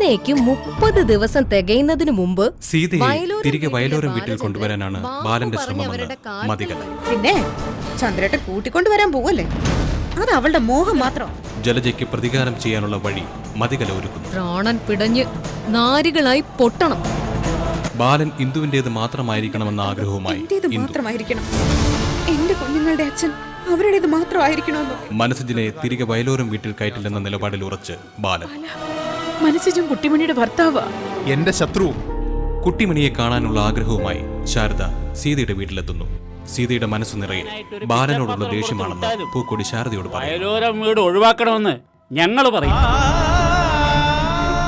എന്നേക്ക് 30 ദിവസം തികയുന്നതിനു മുമ്പ് സീതയെ തിരികെ വയലോരം വീട്ടിൽ കൊണ്ടുവരാനാണ് ബാലന്റെ ശ്രമമെന്ന് മതികല. പിന്നെ ചന്ദ്രേട്ടൻ കൂട്ടിക്കൊണ്ടുവരാൻ പോവല്ലേ, അത് അവളുടെ മോഹം മാത്രം. ജലജയ്ക്ക് പ്രതികാരം ചെയ്യാനുള്ള വഴി മതികല ഒരുക്കുന്നു. പ്രാണൻ പിടഞ്ഞ് നാരികളായി പൊട്ടണം. ബാലൻ ഇന്ദുവിന്റേത് മാത്രമായിരിക്കണമെന്ന ആഗ്രഹവുമായി എന്റേത് മാത്രമായിരിക്കണം, എന്റെ കുഞ്ഞുങ്ങളുടെ അച്ഛൻ അവരുടേത് മാത്രമായിരിക്കണമെന്ന്. മനസ്സിനെ തിരികെ വയലോരം വീട്ടിൽ കയറ്റില്ലെന്ന നിലപാടിൽ ഉറച്ച് ബാലൻ. മനസ്സിജും കുട്ടിമണിയുടെ ഭർത്താവാ എന്റെ ശത്രുവും. കുട്ടിമണിയെ കാണാനുള്ള ആഗ്രഹവുമായി ശാരദ സീതയുടെ വീട്ടിലെത്തുന്നു. സീതയുടെ മനസ്സ് നിറയെ ബാലനോടുള്ള ദേഷ്യമാണെന്ന് പൂക്കൊടി ശാരദയോട് പറയും. വീട് ഒഴിവാക്കണമെന്ന് ഞങ്ങൾ പറയും.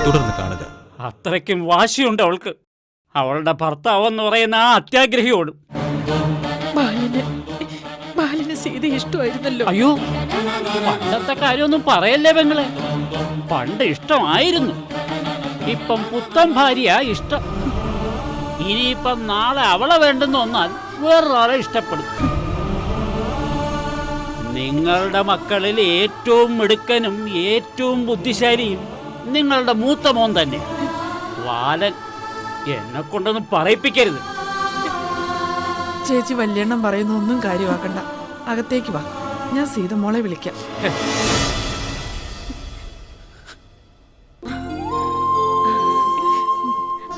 തുടർന്ന് കാണുക. അത്രയ്ക്കും വാശിയുണ്ട് അവൾക്ക്. അവളുടെ ഭർത്താവെന്ന് പറയുന്ന ആ അത്യാഗ്രഹിയോടും. ബാലന് സീത ഇഷ്ടമായിരുന്നല്ലോ. അയ്യോ, പണ്ടത്തെ കാര്യമൊന്നും പറയല്ലേ പെങ്ങളെ. പണ്ട് ഇഷ്ടമായിരുന്നു, ഇപ്പം പുത്തൻ ഭാര്യ ഇഷ്ടം. ഇനിയിപ്പം നാളെ അവളെ വേണ്ടെന്ന് വന്നാൽ വേറൊരാളെ ഇഷ്ടപ്പെടും. നിങ്ങളുടെ മക്കളിൽ ഏറ്റവും മിടുക്കനും ഏറ്റവും ബുദ്ധിശാലിയും നിങ്ങളുടെ മൂത്ത മോൻ തന്നെ ബാലൻ. എന്നെ കൊണ്ടൊന്നും പറയിപ്പിക്കരുത്. ചേച്ചി വല്യണ്ണം പറയുന്ന ഒന്നും കാര്യമാക്കണ്ട, അകത്തേക്ക് വാ, ഞാൻ സീത മോളെ വിളിക്കാം.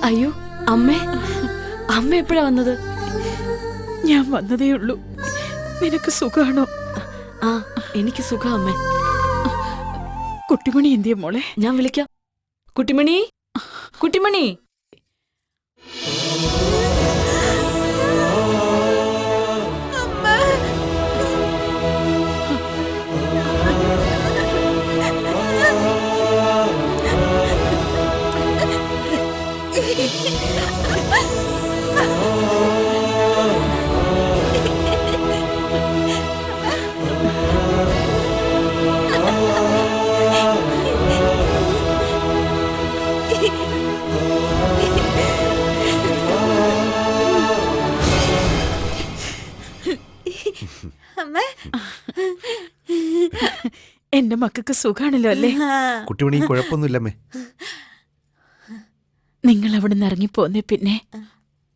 അയ്യോ അമ്മേ, അമ്മ എപ്പോഴാ വന്നത്? ഞാൻ വന്നതേ ഉള്ളൂ. നിനക്ക് സുഖാണോ? ആ, എനിക്ക് സുഖം അമ്മേ. കുട്ടിമണി എന്തിയ മോളെ? ഞാൻ വിളിക്കാം. കുട്ടിമണി, കുട്ടിമണി. എന്റെ മക്കൾക്ക് സുഖാണല്ലോ അല്ലേ? കുട്ടിമണി കുഴപ്പമൊന്നുമില്ലമ്മേ. നിങ്ങൾ അവിടെ നിന്ന് ഇറങ്ങിപ്പോന്നേ പിന്നെ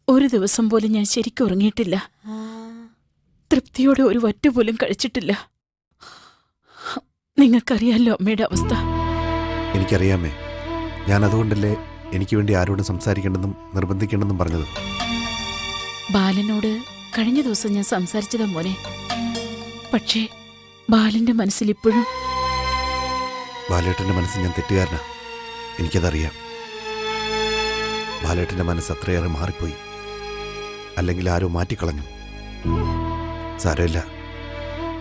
ഒരു ദിവസം പോലും ഞാൻ ശരിക്കും ഉറങ്ങിയിട്ടില്ല. തൃപ്തിയോടെ ഒരു വറ്റ പോലും കഴിച്ചിട്ടില്ല. നിങ്ങൾക്കറിയാലോ അമ്മയുടെ അവസ്ഥ. എനിക്കറിയാമേ, ഞാൻ അതുകൊണ്ടല്ലേ എനിക്ക് വേണ്ടി ആരോടും സംസാരിക്കണമെന്നും നിർബന്ധിക്കണമെന്നും പറഞ്ഞത്. ബാലനോട് കഴിഞ്ഞ ദിവസം ഞാൻ സംസാരിച്ചതാ മോനെ. പക്ഷേ ബാലന്റെ മനസ്സിൽ ഇപ്പോഴും ബാലേട്ടന്റെ മനസ്സിൽ ഞാൻ തെറ്റുകാരനാ, എനിക്കതറിയാം. ബാലേട്ടന്റെ മനസ്സ് അത്രയേറെ മാറിപ്പോയി, അല്ലെങ്കിൽ ആരോ മാറ്റിക്കളഞ്ഞു. സാരമില്ല,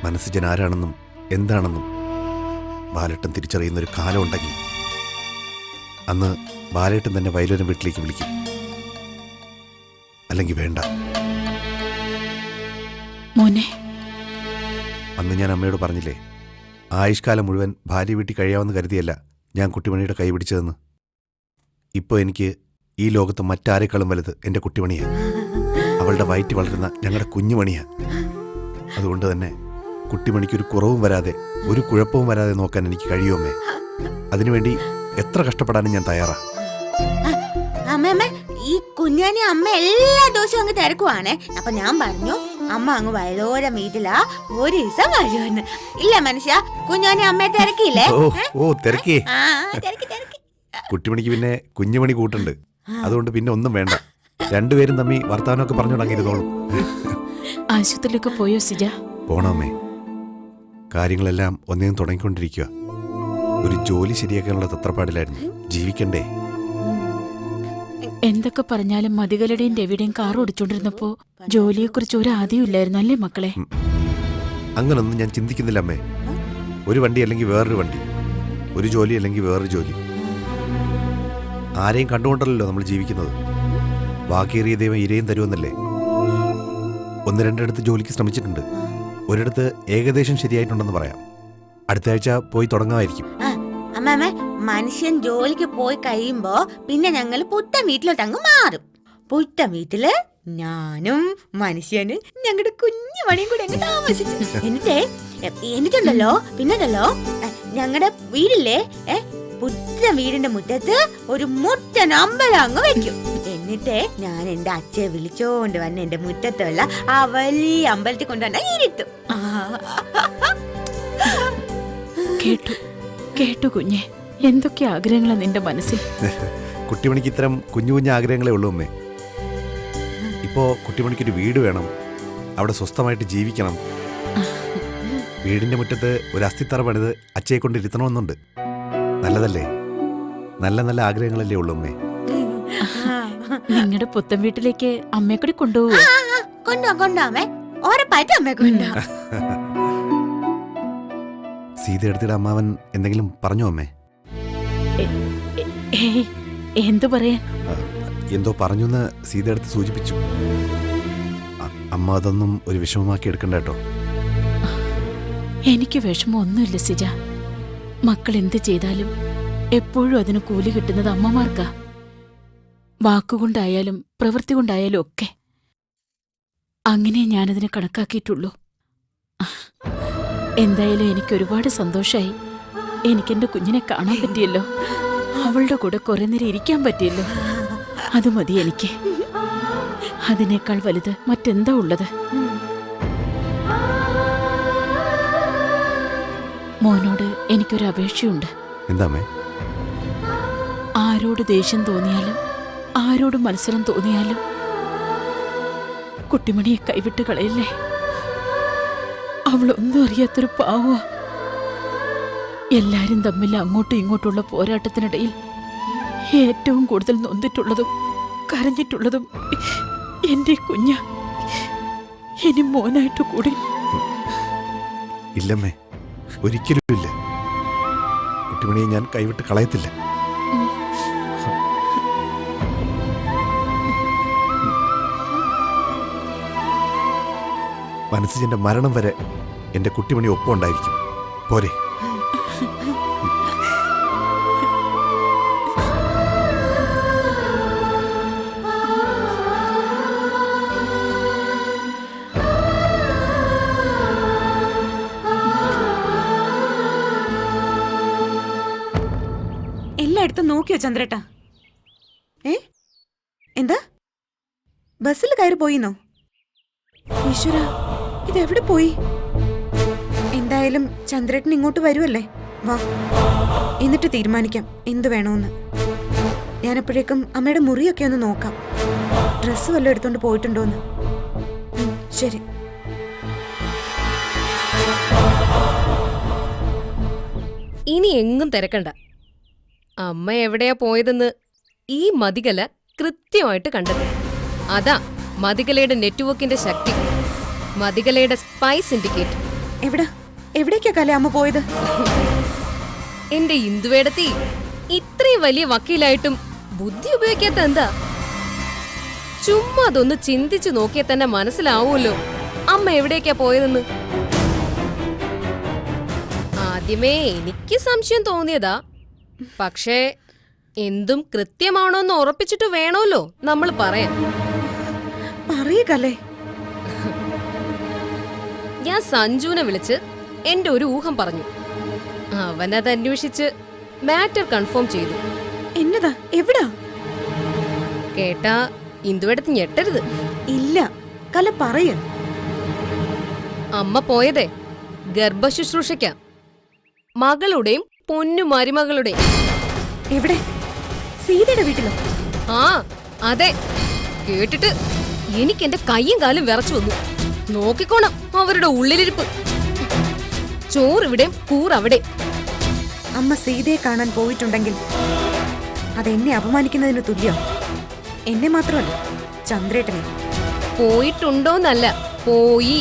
മനസ്സിജൻ ആരാണെന്നും എന്താണെന്നും ബാലേട്ടൻ തിരിച്ചറിയുന്നൊരു കാലം ഉണ്ടെങ്കിൽ അന്ന് ബാലേട്ടൻ തന്നെ വയലോരം വീട്ടിലേക്ക് വിളിക്കും. അല്ലെങ്കിൽ വേണ്ട. മോനെ, അന്ന് ഞാൻ അമ്മയോട് പറഞ്ഞില്ലേ, ആയുഷ്കാലം മുഴുവൻ ഭാര്യ വീട്ടിൽ കഴിയാമെന്ന് കരുതിയല്ല ഞാൻ കുട്ടിമണിയുടെ കൈ പിടിച്ചതെന്ന്. ഇപ്പോൾ എനിക്ക് ഈ ലോകത്ത് മറ്റാരെക്കാളും വലുത് എൻ്റെ കുട്ടിമണിയാണ്. അവളുടെ വയറ്റ് വളരുന്ന ഞങ്ങളുടെ കുഞ്ഞുമണിയാണ്. അതുകൊണ്ട് തന്നെ കുട്ടിമണിക്കൊരു കുറവും വരാതെ, ഒരു കുഴപ്പവും വരാതെ നോക്കാൻ എനിക്ക് കഴിയുമേ. അതിനുവേണ്ടി എത്ര കഷ്ടപ്പെടാനും ഞാൻ തയ്യാറാ. അമ്മ, ഈ കുഞ്ഞാനെ അമ്മ എല്ലാ ദിവസവും അങ്ങ് തിരക്കുവാണേ. അപ്പൊ ഞാൻ പറഞ്ഞു അമ്മ അങ്ങ് വയലോരം വീട്ടിലാ ഒരു ദിവസം കഴിയുമെന്ന്. ഇല്ല മനുഷ്യ, കുഞ്ഞാനെ അമ്മയെ തിരക്കിയില്ലേ? തിരക്കി. കുട്ടിമണിക്ക് പിന്നെ കുഞ്ഞുമണി കൂട്ടുണ്ട്. അതുകൊണ്ട് പിന്നെ ഒന്നും വേണ്ട, രണ്ടുപേരും തമ്മി വർത്താനമൊക്കെ പറഞ്ഞു തുടങ്ങിയിരുന്നോളും. ആശുപത്രിയിലൊക്കെ പോയോ സിജ? പോണമേ, കാര്യങ്ങളെല്ലാം ഒന്നേം തുടങ്ങിക്കൊണ്ടിരിക്കുക. ഒരു ജോലി ശരിയാക്കാനുള്ള തത്രപ്പാടിലായിരുന്നു. ജീവിക്കണ്ടേ? എന്തൊക്കെ പറഞ്ഞാലും മതികളുടെയും രവിയുടെയും കാർ ഓടിച്ചോണ്ടിരുന്നപ്പോ ജോലിയെക്കുറിച്ച് ഒരു ആദ്യം ഇല്ലായിരുന്നു അല്ലേ മക്കളെ? അങ്ങനൊന്നും ഞാൻ ചിന്തിക്കുന്നില്ല അമ്മേ. ഒരു വണ്ടി അല്ലെങ്കിൽ വേറൊരു വണ്ടി, ഒരു ജോലി അല്ലെങ്കിൽ വേറൊരു ജോലി. ആരെയും കണ്ടുകൊണ്ടല്ലോ നമ്മൾ ജീവിക്കുന്നത്. വാക്കേറിയ ദൈവം ഇരയും തരുമെന്നല്ലേ. ഒന്ന് രണ്ടിടത്ത് ജോലിക്ക് ശ്രമിച്ചിട്ടുണ്ട്. ഒരിടത്ത് ഏകദേശം ശരിയായിട്ടുണ്ടെന്ന് പറയാം. അടുത്ത ആഴ്ച പോയി തുടങ്ങാമായിരിക്കും. അമ്മ, മനുഷ്യൻ ജോലിക്ക് പോയി കഴിയുമ്പോ പിന്നെ ഞങ്ങൾ പുത്തൻ വീട്ടിലോട്ട് അങ്ങ് മാറും. പുത്തൻ വീട്ടില് ഞാനും മനുഷ്യന് ഞങ്ങളുടെ കുഞ്ഞു മണിയും കൂടെ അങ്ങ് താമസിച്ചു. എന്നിട്ടുണ്ടല്ലോ പിന്നല്ലോ ഞങ്ങളുടെ വീടില്ലേ പുത്തൻ വീടിന്റെ മുറ്റത്ത് ഒരു മുട്ടൻ അമ്പലം അങ്ങ് വെക്കും. എന്നിട്ട് ഞാൻ എന്റെ അച്ഛയെ വിളിച്ചോണ്ട് വന്ന് എന്റെ മുറ്റത്തുള്ള ആ വലിയ അമ്പലത്തിൽ കൊണ്ടുവന്ന ഇരുത്തും. കേട്ടു കേട്ടു കുഞ്ഞെ, എന്തൊക്കെ ആഗ്രഹങ്ങളാ നിന്റെ മനസ്സിൽ. കുട്ടിമണിക്ക് ഇത്തരം കുഞ്ഞു കുഞ്ഞു ആഗ്രഹങ്ങളേ ഉള്ളൂ അമ്മേ. ഇപ്പോൾ കുട്ടിമണിക്കൊരു വീട് വേണം, അവിടെ സ്വസ്ഥമായിട്ട് ജീവിക്കണം. വീടിന്റെ മുറ്റത്ത് ഒരു അസ്ഥിത്തറ പണിത് അച്ഛയെ കൊണ്ട് ഇരുത്തണമെന്നുണ്ട്. നല്ലതല്ലേ? നല്ല നല്ല ആഗ്രഹങ്ങളല്ലേ ഉള്ളൂ അമ്മേ. നിങ്ങളുടെ പുത്തൻ വീട്ടിലേക്ക് അമ്മയെ കൂടി കൊണ്ടുപോകും. കൊണ്ടുപോകാമേ, ഉറപ്പായിട്ട് അമ്മയെ കൊണ്ടുപോകാം. സീതയെടുത്തിയുടെ അമ്മാവൻ എന്തെങ്കിലും പറഞ്ഞോ അമ്മേ? എന്തു പറയാൻ? എന്തോ പറഞ്ഞു എന്ന് സീതയെടുത്ത് സൂചിപ്പിച്ചു. അമ്മ അതൊന്നും ഒരു വിഷമമാക്കി എടുക്കണ്ട കേട്ടോ. എനിക്ക് വിഷമമൊന്നുമില്ല സിജ. മക്കൾ എന്ത് ചെയ്താലും എപ്പോഴും അതിന് കൂലി കിട്ടുന്നത് അമ്മമാർക്കാ. വാക്കുകൊണ്ടായാലും പ്രവൃത്തി കൊണ്ടായാലും ഒക്കെ അങ്ങനെ ഞാനതിനെ കണക്കാക്കിയിട്ടുള്ളൂ. എന്തായാലും എനിക്ക് ഒരുപാട് സന്തോഷായി. എനിക്കെന്റെ കുഞ്ഞിനെ കാണാൻ പറ്റിയല്ലോ, അവളുടെ കൂടെ കുറെ നേരം ഇരിക്കാൻ പറ്റിയല്ലോ. അത് മതി എനിക്ക്. അതിനേക്കാൾ വലുത് മറ്റെന്താ ഉള്ളത്? മോനോട് എനിക്കൊരു അപേക്ഷയുണ്ട്. എന്താമേ? ആരോട് ദേഷ്യം തോന്നിയാലും ആരോട് മത്സരം തോന്നിയാലും കുട്ടിമണിയെ കൈവിട്ട് കളയില്ലേ. അവളൊന്നും അറിയാത്തൊരു പാവ. എല്ലാരും തമ്മിൽ അങ്ങോട്ടും ഇങ്ങോട്ടുള്ള പോരാട്ടത്തിനിടയിൽ ഏറ്റവും കൂടുതൽ നൊന്തിട്ടുള്ളതും കരഞ്ഞിട്ടുള്ളതും എന്റെ കുഞ്ഞ. ഇനി മോനായിട്ട് കൂടി. ഇല്ലമ്മേ, ഒരിക്കലും ഇല്ല. കുട്ടിമണിയെ ഞാൻ കൈവിട്ട് കളയത്തില്ല. മനസ്സിന്റെ മരണം വരെ എന്റെ കുട്ടിമണി ഒപ്പം ഉണ്ടായിരിക്കും. പോരെ? എല്ലായിടത്തും നോക്കിയോ ചന്ദ്രേട്ടാ? എന്താ ബസ്സിൽ കയറി പോയിന്നോ? ഈശ്വര, ഇതെവിടെ പോയി? എന്തായാലും ചന്ദ്രേട്ടൻ ഇങ്ങോട്ട് വരുമല്ലേ? വാ, എന്നിട്ട് തീരുമാനിക്കാം എന്ത് വേണോന്ന്. ഞാനപ്പോഴേക്കും അമ്മയുടെ മുറിയൊക്കെ ഒന്ന് നോക്കാം. ഡ്രസ്സ് വല്ലതും എടുത്തോണ്ട് പോയിട്ടുണ്ടോന്ന്. ശരി. ഇനി എങ്ങും തിരക്കണ്ട. അമ്മ എവിടെയാ പോയതെന്ന് ഈ മതികല കൃത്യമായിട്ട് കണ്ടെത്തി. അതാ മതികലയുടെ നെറ്റ്വർക്കിന്റെ ശക്തി, മതികലയുടെ സ്പൈ സിൻഡിക്കേറ്റ്. എവിടേക്കാ കല അമ്മ പോയത്? എന്റെ ഇന്ദുവേടത്തി ഇത്രയും വലിയ വക്കീലായിട്ടും ബുദ്ധി ഉപയോഗിക്കാത്ത എന്താ? ചുമ്മാ അതൊന്ന് ചിന്തിച്ചു നോക്കിയാൽ തന്നെ മനസ്സിലാവൂല്ലോ അമ്മ എവിടേക്കാ പോയതെന്ന്. ആദ്യമേ എനിക്ക് സംശയം തോന്നിയതാ. പക്ഷേ എന്തും കൃത്യമാണോന്ന് ഉറപ്പിച്ചിട്ട് വേണമല്ലോ നമ്മൾ പറയാൻ. പറയല്ലേ. ഞാൻ സഞ്ജുവിനെ വിളിച്ച് എന്റെ ഒരു ഊഹം പറഞ്ഞു. അവനത് അന്വേഷിച്ച് മാറ്റർ കൺഫേം ചെയ്തു. എന്നതാ? എവിടാ? കേട്ടാ ഇന്ദുവെടുത്ത് ഞെട്ടരുത്. ഇല്ല, കല പറയ. അമ്മ പോയതേ ഗർഭശുശ്രൂഷയ്ക്ക, മകളുടെയും പൊന്നു മരുമകളുടെയും. എവിടെ? സീതയുടെ വീട്ടിലോ? ആ അതെ. കേട്ടിട്ട് എനിക്ക് എന്റെ കയ്യും കാലും വിറച്ചു വന്നു. നോക്കിക്കോണം അവരുടെ ഉള്ളിലിരിപ്പ്. ചോറിവിടെ കൂറവിടെ. അമ്മ സീതയെ കാണാൻ പോയിട്ടുണ്ടെങ്കിൽ അതെന്നെ അപമാനിക്കുന്നതിന് തുല്യം. എന്നെ മാത്രമല്ല, ചന്ദ്രേട്ടനെ. പോയിട്ടുണ്ടോന്നല്ല, പോയി.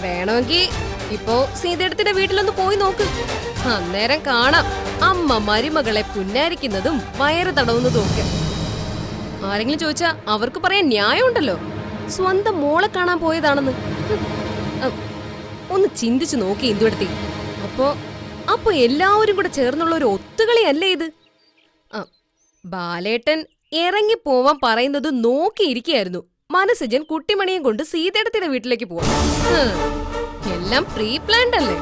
വേണമെങ്കിൽ ഇപ്പോ സീതയുടെ വീട്ടിലൊന്ന് പോയി നോക്ക്. അന്നേരം കാണാം അമ്മ മരുമകളെ പുന്നാരിക്കുന്നതും വയറ് തടവുന്നതും ഒക്കെ. ആരെങ്കിലും ചോദിച്ചാ അവർക്ക് പറയാൻ ന്യായമുണ്ടല്ലോ, സ്വന്തം മോളെ കാണാൻ പോയതാണെന്ന്. ഒന്ന് ചിന്തിച്ചു നോക്കി ഇന്ദുവെടുത്തി. അപ്പോ എല്ലാവരും കൂടെ ചേർന്നുള്ള ഒരു ഒത്തുകളിയല്ലേ ഇത്? ബാലേട്ടൻ ഇറങ്ങിപ്പോവാൻ പറയുന്നത് നോക്കിയിരിക്കുകയായിരുന്നു. മനസ്സജൻ കുട്ടിമണിയും കൊണ്ട് സീതയുടെ വീട്ടിലേക്ക് പോവാം. എല്ലാം പ്രീ പ്ലാൻഡ് അല്ലേ?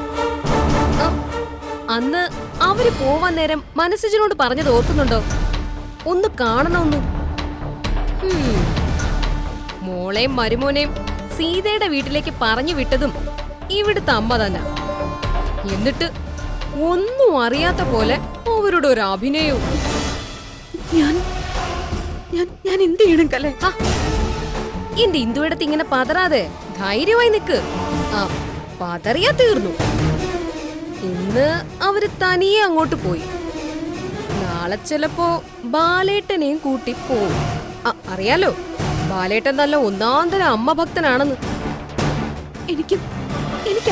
അന്ന് അവര് പോവാൻ നേരം മനസ്സിനോട് പറഞ്ഞത് ഓർക്കുന്നുണ്ടോ? ഒന്ന് കാണണമെന്ന്. മോളെയും മരുമോനെയും സീതയുടെ വീട്ടിലേക്ക് പറഞ്ഞു വിട്ടതും ഇവിടുത്തെ അമ്മ തന്നെ. എന്നിട്ട് ഒന്നും അറിയാത്ത പോലെ അവരുടെ ഒരു അഭിനയവും. ഞാൻ എന്ത് ചെയ്യണം കലേ? എന്റെ ഇന്ദുവിടത്ത് ഇങ്ങനെ പതറാതെ ധൈര്യമായി നിക്ക്. ആ പതറിയാ തീർന്നു. ഇന്ന് അവര് തനിയെ അങ്ങോട്ട് പോയി. നാളെ ചിലപ്പോ ബാലേട്ടനെയും കൂട്ടി പോവും. അറിയാലോ, ബാലേട്ടൻ നല്ല ഒന്നാന്തര അമ്മ ഭക്തനാണെന്ന്. എനിക്ക്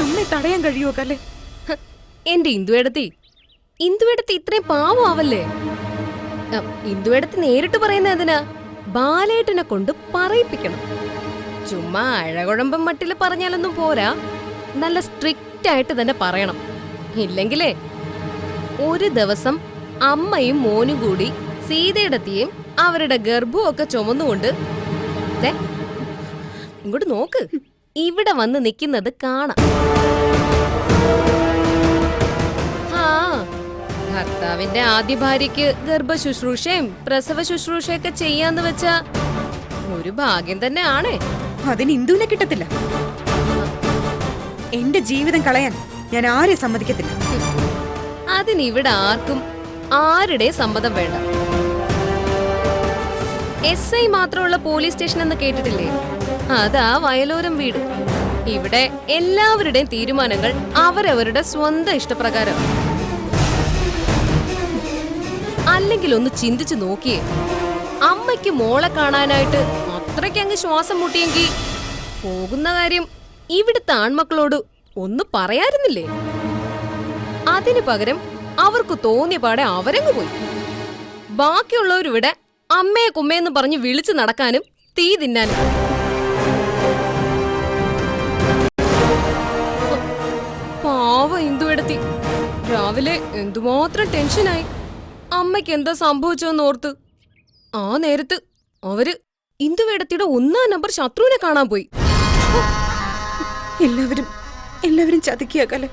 അമ്മയെ തടയാൻ കഴിയുമോ കലേ? എന്റെ ഇന്ദുവേടത്തി ഇത്രയും പാവമാവല്ലേ. ഇന്ദുവേടത്തി നേരിട്ട് പറയുന്ന എന്തിനാ? ബാലേട്ടനെ കൊണ്ട് പറയിപ്പിക്കണം. ചുമ്മാ അഴകുഴമ്പം മട്ടില് പറഞ്ഞാലൊന്നും പോരാ, നല്ല സ്ട്രിക്റ്റ് ആയിട്ട് തന്നെ പറയണം. ഇല്ലെങ്കിലേ ഒരു ദിവസം അമ്മയും മോനും കൂടി സീതയിടത്തെയും അവരുടെ ഗർഭവും ഒക്കെ ചുമന്നുകൊണ്ട് ഇങ്ങോട്ട് നോക്ക്, ഇവിടെ വന്ന് നിൽക്കുന്നത് കാണാം. ഭർത്താവിന്റെ ആദ്യ ഭാര്യയ്ക്ക് ഗർഭ ശുശ്രൂഷയും പ്രസവ ശുശ്രൂഷയൊക്കെ ചെയ്യാന്ന് വെച്ചാ ഒരു ഭാഗ്യം തന്നെ ആണേ. അതിന് ഇന്ദുവിനെ കിട്ടത്തില്ല. എന്റെ ജീവിതം കളയാൻ ഞാൻ ആരെ സമ്മതിക്കത്തില്ല. അതിനിവിടെ ആർക്കും ആരുടെ സമ്മതം വേണ്ട. SI മാത്രമുള്ള പോലീസ് സ്റ്റേഷൻ എന്ന് കേട്ടിട്ടില്ലേ? അതാ വയലോരം വീട്. ഇവിടെ എല്ലാവരുടെയും തീരുമാനങ്ങൾ അവരവരുടെ സ്വന്തം ഇഷ്ടപ്രകാരം. അല്ലെങ്കിൽ ഒന്ന് ചിന്തിച്ചു നോക്കിയേ, അമ്മയ്ക്ക് മോളെ കാണാനായിട്ട് അത്രയ്ക്കങ്ങ് ശ്വാസം മുട്ടിയെങ്കിൽ പോകുന്ന കാര്യം ഇവിടുത്തെ ആൺമക്കളോട് ഒന്ന് പറയാറുന്നില്ലേ? അതിനു പകരം അവർക്ക് തോന്നിയ പാടെ അവരങ്ങ് പോയി. ബാക്കിയുള്ളവരിവിടെ അമ്മയെ കുമ്മയെന്ന് പറഞ്ഞ് വിളിച്ചു നടക്കാനും തീ തിന്നാനും. പാവ ഇന്ദുവേടത്തി രാവിലെ എന്തുമാത്രം ടെൻഷനായി. അമ്മയ്ക്ക് എന്താ സംഭവിച്ചോന്ന് ഓർത്ത്. ആ നേരത്ത് അവര് ഇന്ദുവേടത്തിയുടെ 1-ാം നമ്പർ ശത്രുവിനെ കാണാൻ പോയി. എല്ലാവരും ചതിക്കുക കല,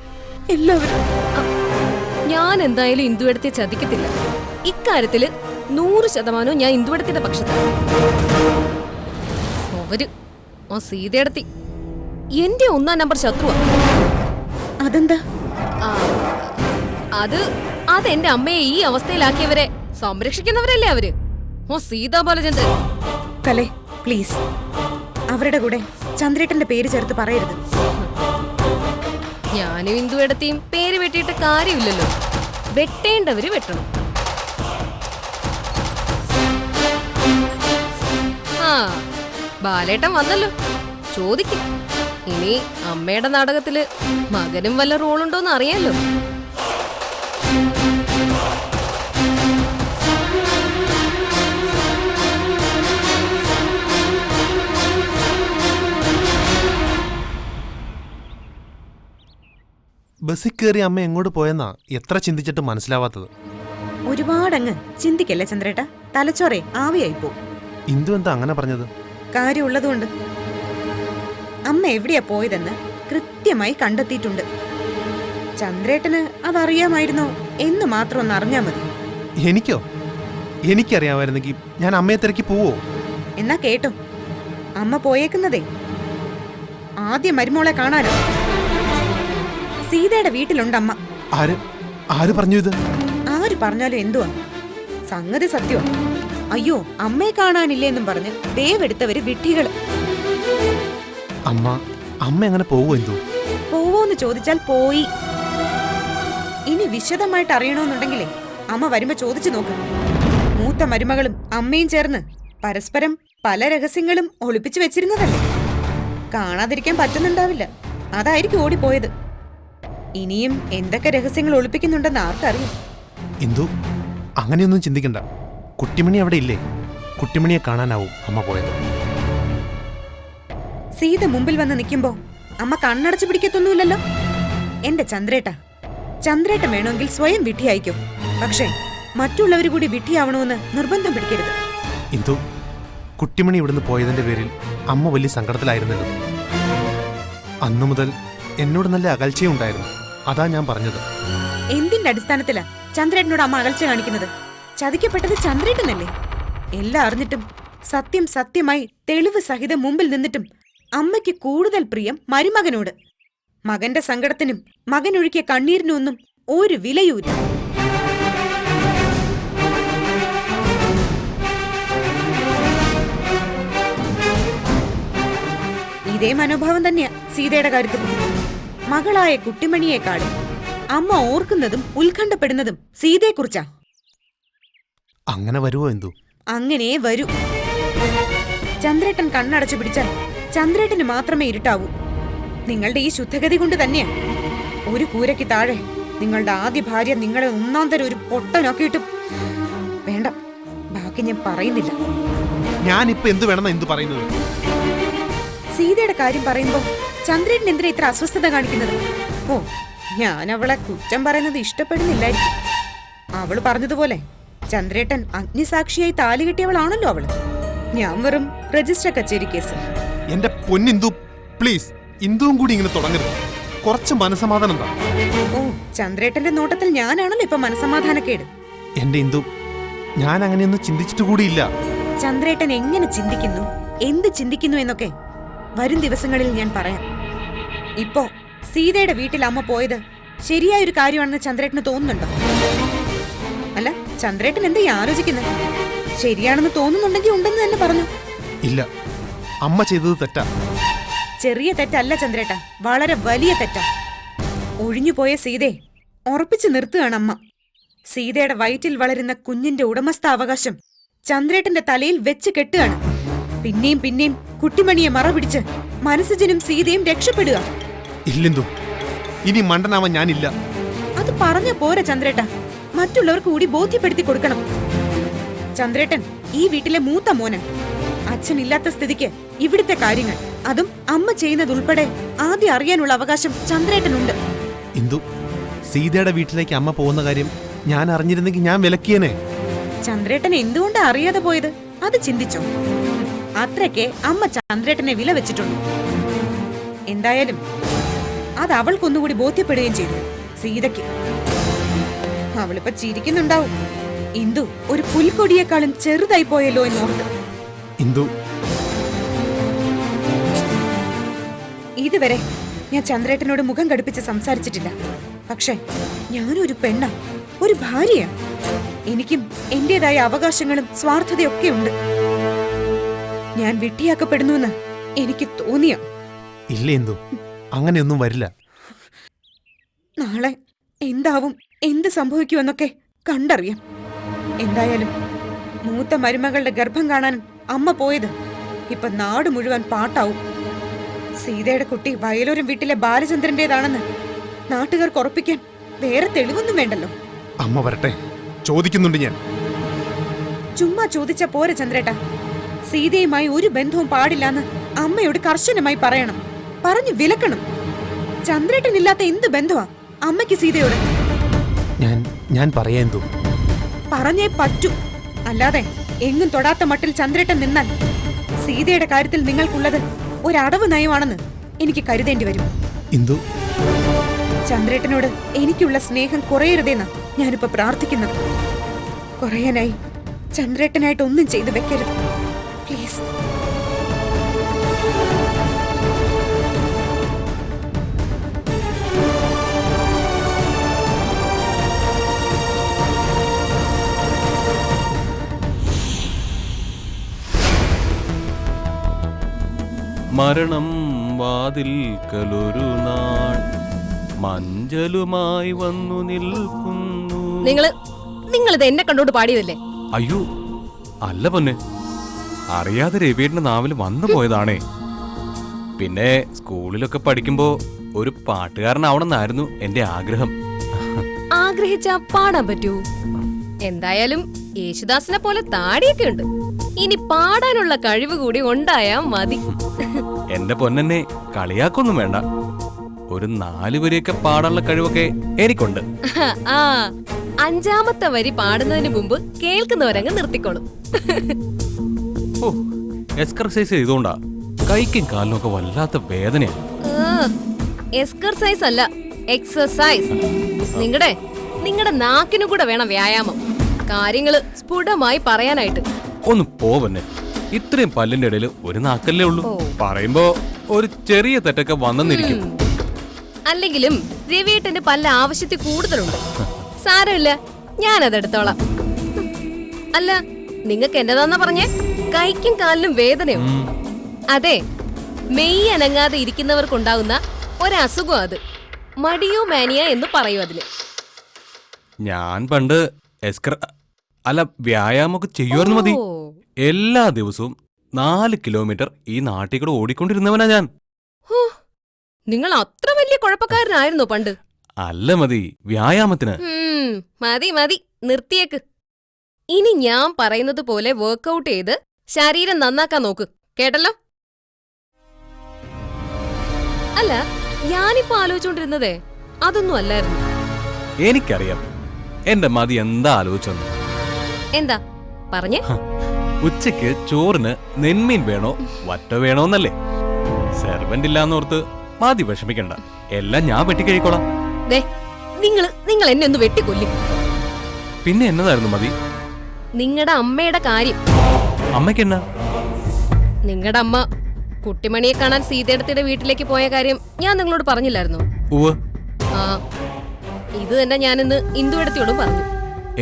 എല്ലാവരും. ഞാൻ എന്തായാലും ഇന്ദുവേടത്തെ ചതിക്കത്തില്ല. ഇക്കാര്യത്തില് 100% ഞാൻ ഇന്ദുവേടത്തിന്റെ പക്ഷത്താണ്. അവര് ആ സീതയെടത്തി എന്റെ 1-ാം നമ്പർ ശത്രുവാ. അതെന്താ? അതെന്റെ അമ്മയെ ഈ അവസ്ഥയിലാക്കിയവരെ സംരക്ഷിക്കുന്നവരല്ലേ അവര്. ഓ സീതാ ബാലചന്ദ്രൻ. കലേ പ്ലീസ്, അവരുടെ കൂടെ ചന്ദ്രേട്ടന്റെ പേര് ചേർത്ത് പറയരുത്. ഞാനും ഇന്ദുവേടത്തെയും പേര് വെട്ടിയിട്ട് കാര്യമില്ലല്ലോ. വെട്ടേണ്ടവര് വെട്ടണം. ബാലേട്ടൻ വന്നല്ലോ, ചോദിക്കും. ഇനി അമ്മയുടെ നാടകത്തില് മകനും വല്ല റോളുണ്ടോന്ന് അറിയാലോ. ബസ്സിൽ കയറി അമ്മ എങ്ങോട്ട് പോയെന്നാ എത്ര ചിന്തിച്ചിട്ട് മനസ്സിലാവാത്തത്. ഒരുപാടങ്ങ് ചിന്തിക്കല്ലേ ചന്ദ്രേട്ട, തലച്ചോറെ ആവിയായിപ്പോ. ഇന്ദു എന്താ അങ്ങനെ പറഞ്ഞത്? കാര്യമുള്ളതുകൊണ്ട്. അമ്മ എവിടെയാ പോയതെന്ന് കൃത്യമായി കണ്ടെത്തിയിട്ടുണ്ട്. ചന്ദ്രേട്ടന് അതറിയാമായിരുന്നോ എന്ന് മാത്രം ഒന്ന് അറിഞ്ഞാ മതി. എനിക്കറിയാമായിരുന്നെങ്കിൽ ഞാൻ അമ്മയെ തിരക്കി പോവോ? എന്നാ കേട്ടോ, അമ്മ പോയേക്കുന്നതേ ആദ്യം മരുമോളെ കാണാനോ. സീതയുടെ വീട്ടിലുണ്ടമ്മ. ആര് പറഞ്ഞു ഇത്? ആര് പറഞ്ഞാലും എന്തുവാ, സംഗതി സത്യമാ. അയ്യോ അമ്മയെ കാണാനില്ലേന്നും പറഞ്ഞ് ദേവെടുത്തവര് വിഡ്ഢികള്. അമ്മ എങ്ങനെ പോവോ? എന്തോ പോവോന്ന് ചോദിച്ചാൽ പോയി. ഇനി വിശദമായിട്ട് അറിയണമെന്നുണ്ടെങ്കിലേ അമ്മ വരുമ്പോ ചോദിച്ചു നോക്ക്. മൂത്ത മരുമകളും അമ്മയും ചേർന്ന് പരസ്പരം പല രഹസ്യങ്ങളും ഒളിപ്പിച്ചു വെച്ചിരുന്നതല്ലേ. കാണാതിരിക്കാൻ പറ്റുന്നുണ്ടാവില്ല, അതായിരിക്കും ഓടിപ്പോയത്. ഇനിയും എന്തൊക്കെ രഹസ്യങ്ങൾ ഒളിപ്പിക്കുന്നുണ്ടെന്ന് ആർക്കറിയാം. എന്തോ അങ്ങനെയൊന്നും ചിന്തിക്കണ്ട. കുട്ടിമണി അവിടെ ഇല്ലേ? കുട്ടിമണിയെ കാണാനാവും അമ്മ പോയത്. സീത മുമ്പിൽ വന്ന് നിൽക്കുമ്പോ അമ്മ കണ്ണടച്ചു പിടിക്കത്തൊന്നുമില്ലല്ലോ. എന്റെ ചന്ദ്രേട്ടൻ വേണമെങ്കിൽ സ്വയം വിഡ്ഢിയായിക്കോ. പക്ഷേ മറ്റുള്ളവര് കൂടി വിഡ്ഢിയാവണമെന്ന് നിർബന്ധം പിടിക്കരുത്. എന്തോ കുട്ടിമണി ഇവിടുന്ന് പോയതിന്റെ പേരിൽ അമ്മ വലിയ സങ്കടത്തിലായിരുന്നല്ലോ. അന്നു മുതൽ എന്നോട് നല്ല അകൽച്ചയുണ്ടായിരുന്നു. അതാ ഞാൻ പറഞ്ഞത്. എന്തിന്റെ അടിസ്ഥാനത്തിലാ ചന്ദ്രേട്ടനോട് അമ്മ അകൽച്ച കാണിക്കുന്നത്? ചതിക്കപ്പെട്ടത് ചന്ദ്രേട്ടനല്ലേ? എല്ലാം അറിഞ്ഞിട്ടും സത്യം സത്യമായി തെളിവ് സഹിതം മുമ്പിൽ നിന്നിട്ടും അമ്മയ്ക്ക് കൂടുതൽ പ്രിയം മരുമകനോട്. മകന്റെ സങ്കടത്തിനും മകനൊഴുക്കിയ കണ്ണീരിനും ഒന്നും ഒരു വിലയൂല്ല. ഇതേ മനോഭാവം തന്നെയാ സീതയുടെ കാര്യത്തിൽ. മകളായ കുട്ടിമണിയെക്കാളും അമ്മ ഓർക്കുന്നതും ഉത്കണ്ഠപ്പെടുന്നതും സീതയെക്കുറിച്ചാ. അങ്ങനെ വരുമോ എന്തു? അങ്ങനെ വരൂ. ചന്ദ്രേട്ടൻ കണ്ണടച്ചു പിടിച്ചാൽ ചന്ദ്രേട്ടന് മാത്രമേ ഇരുട്ടാവൂ. നിങ്ങളുടെ ഈ ശുദ്ധഗതി കൊണ്ട് തന്നെയാ ഒരു കൂരയ്ക്ക് താഴെ നിങ്ങളുടെ ആദ്യ ഭാര്യ നിങ്ങളെ ഒന്നാന്തരം ഒരു പൊട്ടനൊക്കെയിട്ടും. വേണ്ട, ബാക്കി ഞാൻ പറയുന്നില്ല. ഞാനിപ്പോ എന്ത് വേണമെന്നാ എന്തു പറയുന്നത്? സീതയുടെ കാര്യം പറയുമ്പോ ചന്ദ്രേട്ടൻ എന്തിനാ ഇത്ര അസ്വസ്ഥത കാണിക്കുന്നത്? ഓ, ഞാൻ അവളെ കുറ്റം പറയുന്നത് ഇഷ്ടപ്പെടുന്നില്ലായിരിക്കും. അവള് പറഞ്ഞതുപോലെ ചന്ദ്രേട്ടൻ അഗ്നിസാക്ഷിയായി താലി കെട്ടിയവളാണല്ലോ അവള്. ഞാൻ വെറും രജിസ്റ്റർ കച്ചേരി കേസ്. എന്റെ പൊന്നിന്ദു, പ്ലീസ്, ഇന്ദുവും കൂടി ഇങ്ങനെ തുടങ്ങരുത്. കുറച്ച് മനസമാധാനം എന്താ? ഓ, ചന്ദ്രേട്ടന്റെ നോട്ടത്തിൽ ഞാനാണല്ലോ ഇപ്പൊ മനസമാധാനക്കേട്. എന്റെ ഇന്ദു, ഞാൻ അങ്ങനെയൊന്നും ചിന്തിച്ചിട്ട് കൂടിയില്ല. ചന്ദ്രേട്ടൻ എങ്ങനെ ചിന്തിക്കുന്നു, എന്ത് ചിന്തിക്കുന്നു എന്നൊക്കെ വരും ദിവസങ്ങളിൽ ഞാൻ പറയാം. ഇപ്പോ സീതയുടെ വീട്ടിൽ അമ്മ പോയത് ശരിയായൊരു കാര്യമാണെന്ന് ചന്ദ്രേട്ടന് തോന്നുന്നുണ്ടോ? അല്ല, ചന്ദ്രേട്ടൻ എന്താ ആലോചിക്കുന്നത്? ശരിയാണെന്ന് തോന്നുന്നുണ്ടെങ്കിൽ ഉണ്ടെന്ന് തന്നെ പറഞ്ഞു. ഇല്ല, അമ്മ ചെയ്തത് തെറ്റാ. ചെറിയ തെറ്റല്ല ചന്ദ്രേട്ട, വളരെ വലിയ തെറ്റാ. ഒഴിഞ്ഞുപോയ സീതയെ ഉറപ്പിച്ചു നിർത്തുകയാണ് അമ്മ. സീതയുടെ വയറ്റിൽ വളരുന്ന കുഞ്ഞിന്റെ ഉടമസ്ഥാവകാശം ചന്ദ്രേട്ടന്റെ തലയിൽ വെച്ച് കെട്ടുകയാണ്. പിന്നെയും പിന്നെയും കുട്ടിമണിയെ മറപിടിച്ച് മനസ്സുജനും സീതയും രക്ഷപ്പെടുക. ഇല്ലെന്തു, ഇനി മണ്ടനാവാൻ ഞാനില്ല. അത് പറഞ്ഞ പോരാ ചന്ദ്രേട്ട, മറ്റുള്ളവർക്ക് കൂടി ബോധ്യപ്പെടുത്തി കൊടുക്കണം. ചന്ദ്രേട്ടൻ ഈ വീട്ടിലെ മൂത്ത മോന്. അച്ഛനില്ലാത്ത സ്ഥിതിക്ക് ഇവിടുത്തെ കാര്യങ്ങൾ, അതും അമ്മ ചെയ്യുന്നതുൾപ്പെടെ ആദ്യം അറിയാനുള്ള അവകാശം ചന്ദ്രേട്ടനുണ്ട്. ഇന്ദു, സീതയുടെ വീട്ടിലേക്ക് അമ്മ പോകുന്ന കാര്യം ഞാൻ അറിഞ്ഞിരുന്നെങ്കിൽ ഞാൻ വിലക്കിയനെ. ചന്ദ്രേട്ടൻ എന്തുകൊണ്ടാ അറിയാതെ പോയത്? അത് ചിന്തിച്ചോ? അത്രയ്ക്ക് അമ്മ ചന്ദ്രേട്ടനെ വില വെച്ചിട്ടുണ്ട്. എന്തായാലും അത് അവൾക്കൊന്നുകൂടി ബോധ്യപ്പെടുകയും ചെയ്തു സീതയ്ക്ക്. അവളിപ്പോ ചിരിക്കുന്നുണ്ടാവും. ഇന്ദു ഒരു പുൽക്കൊടിയേക്കാളും ചെറുതായി പോയല്ലോ എന്നോർത്ത്. ഇന്ദു, ഇതുവരെ ഞാൻ ചന്ദ്രേട്ടനോട് മുഖം കടുപ്പിച്ച് സംസാരിച്ചിട്ടില്ല. പക്ഷെ ഞാനൊരു പെണ്ണാ, ഒരു ഭാര്യയാ. എനിക്കും എന്റേതായ അവകാശങ്ങളും സ്വാർത്ഥതയൊക്കെ ഉണ്ട്. ഞാൻ വിട്ടിയാക്കപ്പെടുന്നുവെന്ന് എനിക്ക് തോന്നിയ. ഇല്ല ഇന്ദു, അങ്ങനെയൊന്നും വരില്ല. നാളെ എന്താവും, എന്ത് സംഭവിക്കുമെന്നൊക്കെ കണ്ടറിയാം. എന്തായാലും മൂത്ത മരുമകളുടെ ഗർഭം കാണാനും അമ്മ പോയത് ഇപ്പൊ നാട് മുഴുവൻ പാട്ടാവും. സീതയുടെ കുട്ടി വയലോരം വീട്ടിലെ ബാലചന്ദ്രന്റേതാണെന്ന് നാട്ടുകാർക്ക് ഉറപ്പിക്കാൻ വേറെ തെളിവൊന്നും വേണ്ടല്ലോ. അമ്മ വരട്ടെ, ചോദിക്കുന്നുണ്ട് ഞാൻ. ചുമ്മാ ചോദിച്ച പോരെ ചന്ദ്രേട്ട. സീതയുമായി ഒരു ബന്ധവും പാടില്ലാന്ന് അമ്മയോട് കർശനമായി പറയണം, പറഞ്ഞു വിലക്കണം. ചന്ദ്രേട്ടനില്ലാത്ത എന്ത് ബന്ധമാ അമ്മയ്ക്ക് സീതയോട്? ഞാൻ പറയാ ഇന്ദു. പറഞ്ഞേ പറ്റൂ. അല്ലാതെ എങ്ങും തൊടാത്ത മട്ടിൽ ചന്ദ്രേട്ടൻ നിന്നാൽ സീതയുടെ കാര്യത്തിൽ നിങ്ങൾക്കുള്ളത് ഒരടവ് നയമാണെന്ന് എനിക്ക് കരുതേണ്ടി വരും. ഇന്ദു, ചന്ദ്രേട്ടനോട് എനിക്കുള്ള സ്നേഹം കുറയരുതെന്നാ ഞാനിപ്പോ പ്രാർത്ഥിക്കുന്നത്. കുറയാനായി ചന്ദ്രേട്ടനായിട്ട് ഒന്നും ചെയ്തു വെക്കരുത്, പ്ലീസ്. മരണം വാതിൽക്കലൊരു നാൾ മഞ്ചലുമായി വന്നു നിൽക്കുന്നു. നിങ്ങളിത് എന്നെ കണ്ടോണ്ട് പാടിയതല്ലേ? അയ്യോ അല്ല പൊന്നെ, അറിയാതെ രവിയുടെ നാവിൽ വന്നു പോയതാണേ. പിന്നെ സ്കൂളിലൊക്കെ പഠിക്കുമ്പോ ഒരു പാട്ടുകാരനാവണമെന്നായിരുന്നു എന്റെ ആഗ്രഹം. ആഗ്രഹിച്ചാ പാടാൻ പറ്റൂ. എന്തായാലും യേശുദാസിനെ പോലെ താടിയൊക്കെ ഉണ്ട്. ഇനി പാടാനുള്ള കഴിവ് കൂടി ഉണ്ടായാ മതി. എന്റെ പൊന്നെന്നെ കളിയാക്കൊന്നും വേണ്ട. ഒരു 4 വരിയൊക്കെ പാടാനുള്ള കഴിവൊക്കെ എനിക്കുണ്ട്. ആ, 5ാമത്തെ വരി പാടുന്നതിന് മുമ്പ് കേൾക്കുന്നവരങ്ങ് നിർത്തിക്കോളും. ഓ, എക്സർസൈസ് ചെയ്തോണ്ടാ കൈക്കും കാലിനും ഒക്കെ വല്ലാത്ത വേദനയാണ്. എക്സർസൈസ് അല്ല, എക്സർസൈസ്. നിങ്ങളുടെ നിങ്ങളുടെ നാക്കിനും കൂടെ വേണം വ്യായാമം. കാര്യങ്ങള് സ്ഫുടമായി പറയാനായിട്ട്. ഒന്ന് പോവന്നെ. ഇത്രയും പല്ലിന്റെ ഇടയിൽ ഒരു നാക്കല്ലേ ഉള്ളൂ. ഓ. പറയുമ്പോ ഒരു ചെറിയ തെറ്റൊക്കെ വന്നെന്നിരിക്കും. അല്ലെങ്കിലും രവിയേട്ടന്റെ പല്ല ആവശ്യത്തിൽ കൂടുതലുണ്ട്. സാരമില്ല, ഞാനതെടുത്തോളാം. അല്ല, നിങ്ങൾക്ക് എന്നതാന്നാ പറഞ്ഞേ? കൈക്കും കാലിനും വേദനയോ? അതെ, മെയ് അനങ്ങാതെ ഇരിക്കുന്നവർക്കുണ്ടാകുന്ന ഒരസുഖം അത്. മടിയോ മാനിയ എന്ന് പറയൂ അതിന്. ഞാൻ പണ്ട് വ്യായാമൊക്കെ ചെയ്യുമായിരുന്നു മതി. ഓ. എല്ലാ ദിവസവും 4 കിലോമീറ്റർ ഈ നാട്ടിൽ കൂടെ ഓടിക്കൊണ്ടിരുന്നവനാ ഞാൻ. ഹോ, നിങ്ങൾ അത്ര വലിയ കുഴപ്പക്കാരനായിരുന്നോ പണ്ട്? അല്ല മതി, വ്യായാമത്തിന്. മതി മതി, നിർത്തിയേക്ക്. ഇനി ഞാൻ പറയുന്നത് പോലെ വർക്കൗട്ട് ചെയ്ത് ശരീരം നന്നാക്കാൻ നോക്ക്, കേട്ടല്ലോ? അല്ല, ഞാനിപ്പോ ആലോചിച്ചോണ്ടിരുന്നതേ അതൊന്നും അല്ലായിരുന്നു. എനിക്കറിയാം എന്റെ മതി എന്താ ആലോചിച്ചെന്ന്. എന്താ പറഞ്ഞേ? ഉച്ചയ്ക്ക് ചോറിന് നെന്മീൻ വേണോ വറ്റ വേണോന്നല്ലേ? സെർവന്റ് ഇല്ലാന്നോർത്ത് മതി വിഷമിക്കണ്ട, എല്ലാം ഞാൻ വെട്ടിക്കഴിക്കോളാം. ദേ, നിങ്ങൾ എന്നെ ഒന്ന് വെട്ടിക്കൊല്ലി. പിന്നെ എന്നതായിരുന്നു മതി? നിങ്ങളുടെ അമ്മയുടെ കാര്യം. അമ്മയ്ക്കെന്നാ? നിങ്ങളുടെ അമ്മ കുട്ടിമണിയെ കാണാൻ സീതേടത്തിയുടെ വീട്ടിലേക്ക് പോയ കാര്യം ഞാൻ നിങ്ങളോട് പറഞ്ഞില്ലായിരുന്നോ? ഉവ്വ്. ആ, ഇത് തന്നെ ഞാനിന്ന് ഇന്ദുവേടത്തിയോടും പറഞ്ഞു.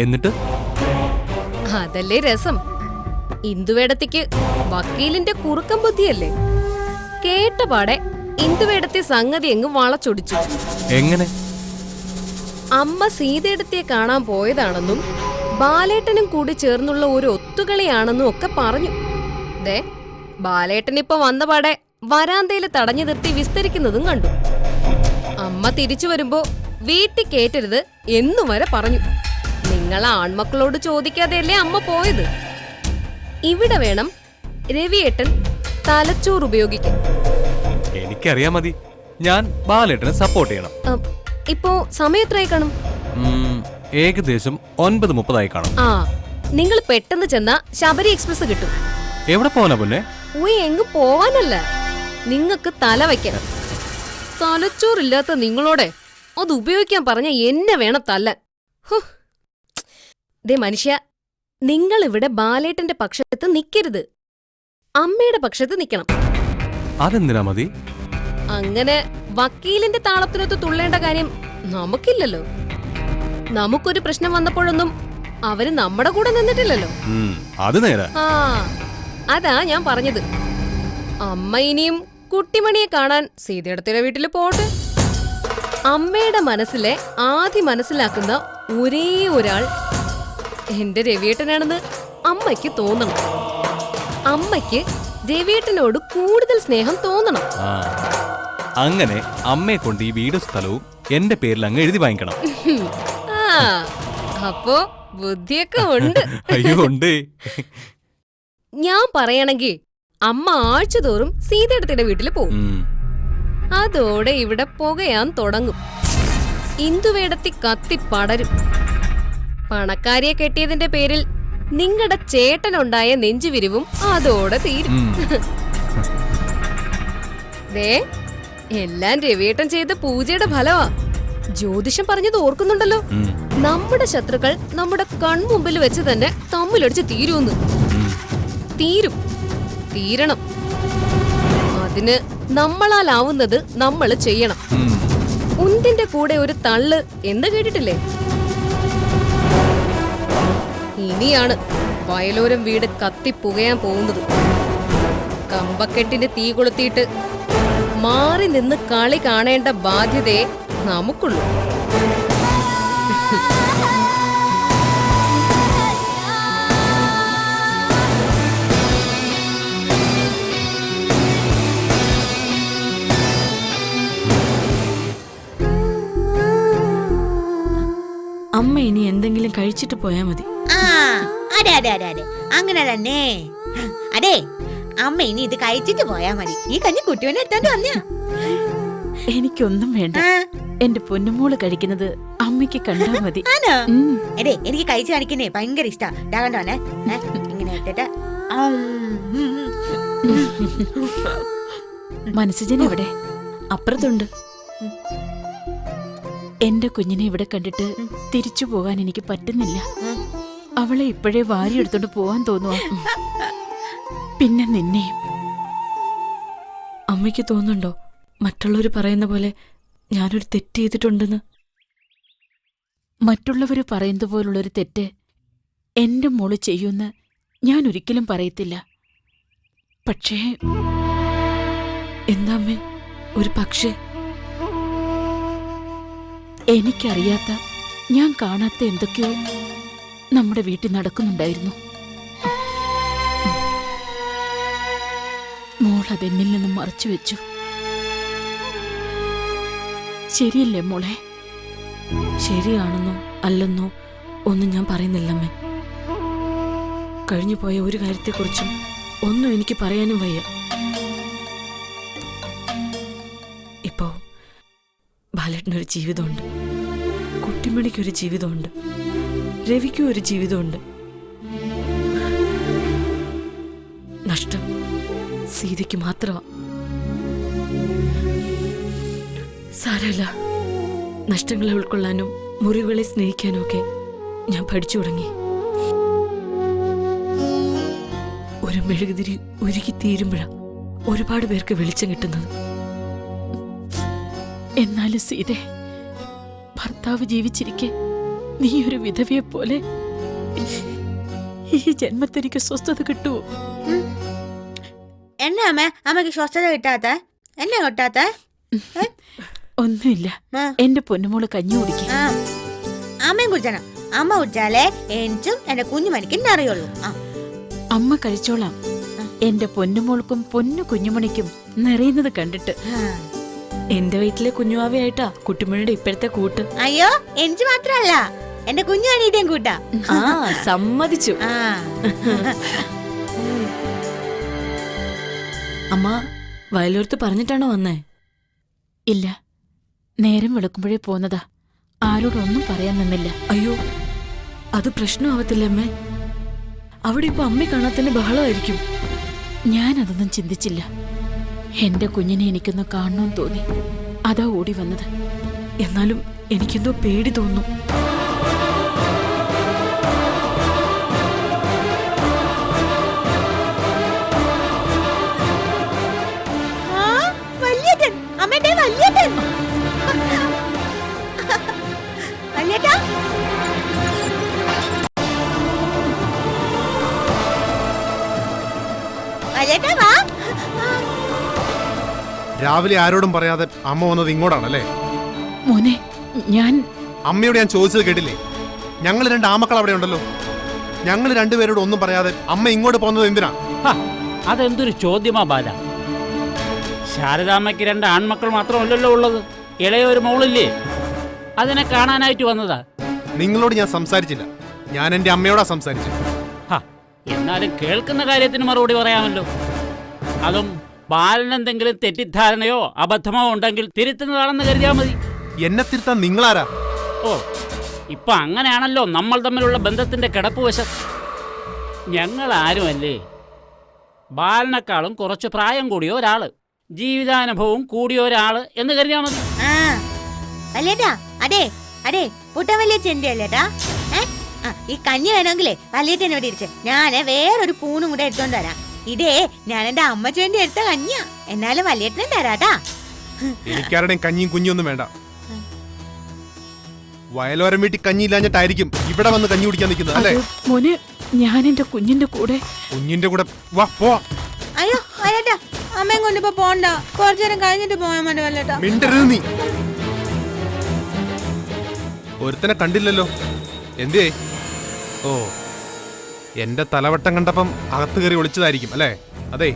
എന്നിട്ട്? അതല്ലേ രസം. ഇന്ദുവേടത്തിക്ക് വക്കീലിന്റെ കുറുക്കം ബുദ്ധിയല്ലേ. കേട്ടപാടെ ഇന്ദുവേടത്തി സംഗതി എങ്ങും വളച്ചൊടിച്ചു. എങ്ങനെ? അമ്മ സീതേടത്തിയെ കാണാൻ പോയതാണെന്നും ബാലേട്ടനും കൂടി ചേർന്നുള്ള ഒരു ഒത്തുകളിയാണെന്നും ഒക്കെ പറഞ്ഞു. ദേ, ബാലേട്ടനിപ്പോ വന്നപാടെ വരാന്തയില് തടഞ്ഞു നിർത്തി വിസ്തരിക്കുന്നതും കണ്ടു. അമ്മ തിരിച്ചു വരുമ്പോ വീട്ടിൽ കേറ്റരുത് എന്നു വരെ പറഞ്ഞു. നിങ്ങളെ ആൺമക്കളോട് ചോദിക്കാതെയല്ലേ അമ്മ പോയത്. ഇവിടെ വേണം രവിയേട്ടൻ തലച്ചോറ് ഉപയോഗിക്കാൻ. എനിക്കറിയാം മതി, ഞാൻ ബാലേട്ടനെ സപ്പോർട്ട് ചെയ്യണം. ഇപ്പോ സമയം എത്രയായി കാണും? ഏകദേശം 9:30 കാണും. ആ, നിങ്ങൾ പെട്ടെന്ന് ചെന്ന ശബരി എക്സ്പ്രസ് കിട്ടും. എവിടെ പോവാനാ പൊന്നെ? എങ്ങും പോവാനല്ല, നിങ്ങക്ക് തല വയ്ക്കാൻ. തലച്ചോറില്ലാത്ത നിങ്ങളോടെ അത് ഉപയോഗിക്കാൻ പറഞ്ഞ എന്നെ വേണം തല്ലാൻ. ദേ മനുഷ്യ, നിങ്ങൾ ഇവിടെ ബാലേട്ടന്റെ പക്ഷത്ത് നിക്കരുത്, അമ്മയുടെ പക്ഷത്ത് നിക്കണം. അതെന്തിനാ മതി? അങ്ങനെ വക്കീലിന്റെ താളത്തിനൊത്ത് തുള്ളേണ്ട കാര്യം നമുക്കില്ലല്ലോ. നമുക്കൊരു പ്രശ്നം വന്നപ്പോഴൊന്നും അവര് നമ്മുടെ കൂടെ നിന്നിട്ടില്ലല്ലോ. അത് നേരാ. ആ, അതാ ഞാൻ പറഞ്ഞത്. അമ്മ ഇനിയും കുട്ടിമണിയെ കാണാൻ സീതയുടെ വീട്ടിൽ പോട്ടെ. അമ്മയുടെ മനസ്സിലെ ആദ്യം മനസ്സിലാക്കുന്ന ഒരേ ഒരാൾ എന്റെ രവിയേട്ടനാണെന്ന് അമ്മയ്ക്ക് തോന്നണം. അമ്മയ്ക്ക് രവിയേട്ടനോട് കൂടുതൽ സ്നേഹം തോന്നണം. അങ്ങനെ അമ്മയെ കൊണ്ട് ഈ വീടും സ്ഥലവും എന്റെ പേരിൽ അങ്ങ് എഴുതി വാങ്ങിക്കണം. ആ, അപ്പോ ബുദ്ധിയൊക്കെ ഉണ്ട്. അയ്യോ ഉണ്ട്. ഞാൻ പറയണെങ്കി അമ്മ ആഴ്ചതോറും സീതയുടെ വീട്ടിൽ പോകും. അതോടെ ഇവിടെ പുകയാൻ തുടങ്ങും. ഇന്ദുവേടത്തി കത്തി പടരും. പണക്കാരിയെ കെട്ടിയതിന്റെ പേരിൽ നിങ്ങളുടെ ചേട്ടനുണ്ടായ നെഞ്ചുവിരിവും അതോടെ തീരും. ദേ, എല്ലാം രവിയേട്ടൻ ചെയ്ത പൂജയുടെ ഫലമാ. ജ്യോതിഷം പറഞ്ഞത് ഓർക്കുന്നുണ്ടല്ലോ, നമ്മുടെ ശത്രുക്കൾ നമ്മുടെ കൺമുമ്പിൽ വെച്ച് തന്നെ തമ്മിലടിച്ച് തീരുമെന്ന്. തീരണം. അതിന് നമ്മളാലാവുന്നത് നമ്മൾ ചെയ്യണം. ഉന്തിന്റെ കൂടെ ഒരു തള്ള് എന്ന് കേട്ടിട്ടില്ലേ? ഇനിയാണ് വയലോരം വീട് കത്തിപ്പുകയാൻ പോകുന്നത്. കമ്പക്കെട്ടിന് തീ കൊളുത്തിയിട്ട് മാറി നിന്ന് കളി കാണേണ്ട ബാധ്യതയെ നമുക്കുള്ളൂ. അമ്മ ഇനി എന്തെങ്കിലും കഴിച്ചിട്ട് പോയാ മതി. അതെ അതെ അതെ അതെ, അങ്ങനെ തന്നെ. അതെ, അമ്മ ഇനി ഇത് കഴിച്ചിട്ട് പോയാ മതി. ഈ കഞ്ഞി കുട്ടിയോനെ എടുത്തോണ്ട് വന്നയാ. എനിക്കൊന്നും വേണ്ട, എന്റെ പൊന്നുമോള് കഴിക്കുന്നത് അമ്മയ്ക്ക് കണ്ടാ മതി. ആണോ? അതെ, എനിക്ക് കഴിച്ചു കാണിക്കുന്നേ ഭയങ്കര ഇഷ്ടാ. കണ്ടോനെ, ഇങ്ങനെ ഇട്ടിട്ട്. മനസ്സുജൻ എവിടെ? അപ്പുറത്തുണ്ട്. എന്റെ കുഞ്ഞിനെ ഇവിടെ കണ്ടിട്ട് തിരിച്ചു പോകാൻ എനിക്ക് പറ്റുന്നില്ല. അവളെ ഇപ്പോഴേ വാരിയെടുത്തോണ്ട് പോവാൻ തോന്നുവാ. പിന്നെ നിന്നെയും. അമ്മയ്ക്ക് തോന്നുന്നുണ്ടോ മറ്റുള്ളവർ പറയുന്ന പോലെ ഞാനൊരു തെറ്റ് ചെയ്തിട്ടുണ്ടെന്ന്? മറ്റുള്ളവര് പറയുന്നത് പോലുള്ളൊരു തെറ്റ് എന്റെ മോള് ചെയ്യുമെന്ന് ഞാൻ ഒരിക്കലും പറയത്തില്ല. പക്ഷേ എന്താ അമ്മേ, ഒരു പക്ഷേ? എനിക്കറിയാത്ത, ഞാൻ കാണാത്ത എന്തൊക്കെയോ നമ്മുടെ വീട്ടിൽ നടക്കുന്നുണ്ടായിരുന്നു. മോൾ അതെന്നിൽ നിന്നും മറച്ചു വെച്ചു. ശരിയല്ലേ മോളെ? ശരിയാണെന്നോ അല്ലെന്നോ ഒന്നും ഞാൻ പറയുന്നില്ലമ്മേ. കഴിഞ്ഞു പോയ ഒരു കാര്യത്തെക്കുറിച്ചും ഒന്നും എനിക്ക് പറയാനും വയ്യ. ഇപ്പോ ബാലേട്ടനൊരു ജീവിതമുണ്ട്, കുട്ടിമണിക്കൊരു ജീവിതമുണ്ട്, രവിക്കും ഒരു ജീവിതമുണ്ട്. നഷ്ടം സീതയ്ക്ക് മാത്രമാ. സാരമില്ല, നഷ്ടങ്ങളെ ഉൾക്കൊള്ളാനും മുറിവുകളെ സ്നേഹിക്കാനും ഒക്കെ ഞാൻ പഠിച്ചു തുടങ്ങി. ഒരു മെഴുകുതിരി ഉരുകി തീരുമ്പോഴാ ഒരുപാട് പേർക്ക് വെളിച്ചം കിട്ടുന്നത്. എന്നാലും സീതേ, ഭർത്താവ് ജീവിച്ചിരിക്കെ നീ ഒരു വിധവയെ പോലെ ഈ ജന്മത്തിനിക്ക് സ്വസ്ഥത കിട്ടുമോ? എന്നാ അമ്മ അമ്മക്ക് സ്വസ്ഥത കിട്ടാത്ത? എന്നാ കിട്ടാത്ത? ഒന്നുമില്ല, എന്റെ പൊന്നുമോള് കഞ്ഞി കുടിക്കും. അമ്മയും കുടിച്ചാണ്. അമ്മ കുടിച്ചാലേ എനിക്കും എന്റെ കുഞ്ഞുമണിക്കും അറിയുള്ളൂ. അമ്മ കഴിച്ചോളാം. എന്റെ പൊന്നുമോൾക്കും പൊന്നു കുഞ്ഞുമണിക്കും നിറയുന്നത് കണ്ടിട്ട്. എന്റെ വീട്ടിലെ കുഞ്ഞുവാവയായിട്ടാ കുട്ടിമണിയുടെ ഇപ്പോഴത്തെ കൂട്ട്. അയ്യോ, എനിക്ക് മാത്രല്ല, എന്റെ കുഞ്ഞുമണിയുടെയും കൂട്ടാ. ആ, സമ്മതിച്ചു. അമ്മ വയലൂർത്ത് പറഞ്ഞിട്ടാണോ വന്നേ? ഇല്ല, നേരം വെളുക്കുമ്പോഴേ പോന്നതാ. ആരോടൊന്നും പറയാൻ നിന്നില്ല. അയ്യോ, അത് പ്രശ്നമാവത്തില്ല അമ്മേ. അവിടെ ഇപ്പൊ അമ്മ കാണാത്തന്നെ ബഹളമായിരിക്കും. ഞാനതൊന്നും ചിന്തിച്ചില്ല. എന്റെ കുഞ്ഞിനെ എനിക്കൊന്ന് കാണണമെന്ന് തോന്നി, അതാ ഓടി വന്നത്. എന്നാലും എനിക്കെന്തോ പേടി തോന്നുന്നു. അമ്മേടെ വല്യേട്ടൻ. വല്യേട്ടാ, വല്യേട്ടാ വാ. രാവിലെ ആരോടും പറയാതെ അമ്മ വന്നത് ഇങ്ങോട്ടാണല്ലേ? മോനെ, ഞാൻ അമ്മയോട് ഞാൻ ചോദിച്ചത് കേട്ടില്ലേ? ഞങ്ങൾ രണ്ട് ആമക്കൾ അവിടെ ഉണ്ടല്ലോ. ഞങ്ങൾ രണ്ടുപേരോട് ഒന്നും പറയാതെ അമ്മ ഇങ്ങോട്ട് പോകുന്നത് എന്തിനാ? അതെന്തൊരു ചോദ്യമാ ബാല. ശാരദാമ്മയ്ക്ക് 2 ആൺമക്കൾ മാത്രമല്ലല്ലോ ഉള്ളത്, ഇളയൊരു മോളില്ലേ? അതിനെ കാണാനായിട്ട് വന്നതാ. നിങ്ങളോട് ഞാൻ സംസാരിച്ചില്ല, ഞാൻ എന്റെ അമ്മയോടാ സംസാരിച്ചത്. എന്നാലും കേൾക്കുന്ന കാര്യത്തിന് മറുപടി പറയാമല്ലോ. അതും ബാലനെന്തെങ്കിലും തെറ്റിദ്ധാരണയോ അബദ്ധമോ ഉണ്ടെങ്കിൽ തിരുത്തുന്നതാണെന്ന് കരുതിയാൽ മതി. എന്നെ തിരുത്താൻ നിങ്ങളാരാ? ഓ, ഇപ്പൊ അങ്ങനെയാണല്ലോ നമ്മൾ തമ്മിലുള്ള ബന്ധത്തിന്റെ കിടപ്പുവശം. ഞങ്ങൾ ആരുമല്ലേ, ബാലനേക്കാളും കുറച്ച് പ്രായം കൂടിയ ഒരാള്, ജീവിതാനുഭവം കൂടിയ ഒരാള് എന്ന് കരുതിയാൽ മതി. വല്യേട്ടാ, അതെ അതെ, പുട്ടൻ വല്യച്ഛൻ്റെ അല്ലേട്ടാ. ഈ കഞ്ഞി വേണമെങ്കിലേ വല്യേട്ടൻ ഇവിടെ ഇരിച്ച്, ഞാന് വേറൊരു പൂണും കൂടെ എടുത്തോണ്ട് തരാം. ഇതേ ഞാൻ എന്റെ അമ്മയ്ക്ക് വേണ്ടി എടുത്ത കഞ്ഞിയാ, എന്നാലും വല്യേട്ടനും തരാട്ടാ. എനിക്കാരുടെയും കഞ്ഞിയും കുഞ്ഞൊന്നും വേണ്ട. വയലോരം വീട്ടിൽ കഞ്ഞി ഇല്ലാഞ്ഞിട്ടായിരിക്കും ഇവിടെ വന്ന് കഞ്ഞി കുടിക്കാൻ നിൽക്കുന്നത് അല്ലേ? മോനെ, ഞാൻ എന്റെ കുഞ്ഞിന്റെ കൂടെ. കുഞ്ഞിന്റെ കൂടെ വാ, പോ. അയ്യോ വല്യേട്ടാ, അമ്മയും കൊണ്ടിപ്പോ പോണ്ട, കുറച്ചു നേരം കഴിഞ്ഞിട്ട് പോയാൽ മതി വല്യേട്ടാ. മിണ്ടരുത് നീ. ഒരുത്തനെ കണ്ടില്ലല്ലോ, എന്തേ? ഓ, എന്റെ തലവട്ടം കണ്ടപ്പം അകത്ത് കയറി ഒളിച്ചതായിരിക്കും അല്ലേ? അതെ,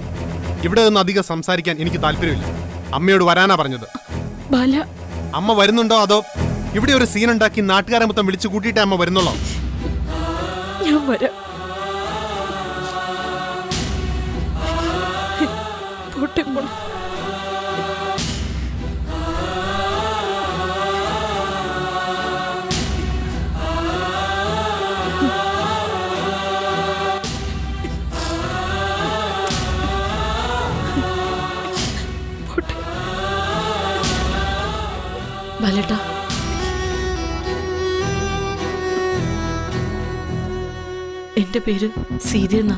ഇവിടെ നിന്ന് അധികം സംസാരിക്കാൻ എനിക്ക് താല്പര്യമില്ല. അമ്മയോട് വരാനാ പറഞ്ഞത്. ബാല, അമ്മ വരുന്നുണ്ടോ അതോ ഇവിടെ ഒരു സീൻ ഉണ്ടാക്കി നാട്ടുകാരെ മൊത്തം വിളിച്ചു കൂട്ടിയിട്ടേ അമ്മ വരുന്നുള്ളോ? ഞാൻ വരാം. പോട്ടെ മോളെ. ബാലേട്ടാ, എന്റെ പേര് സീത എന്നാ.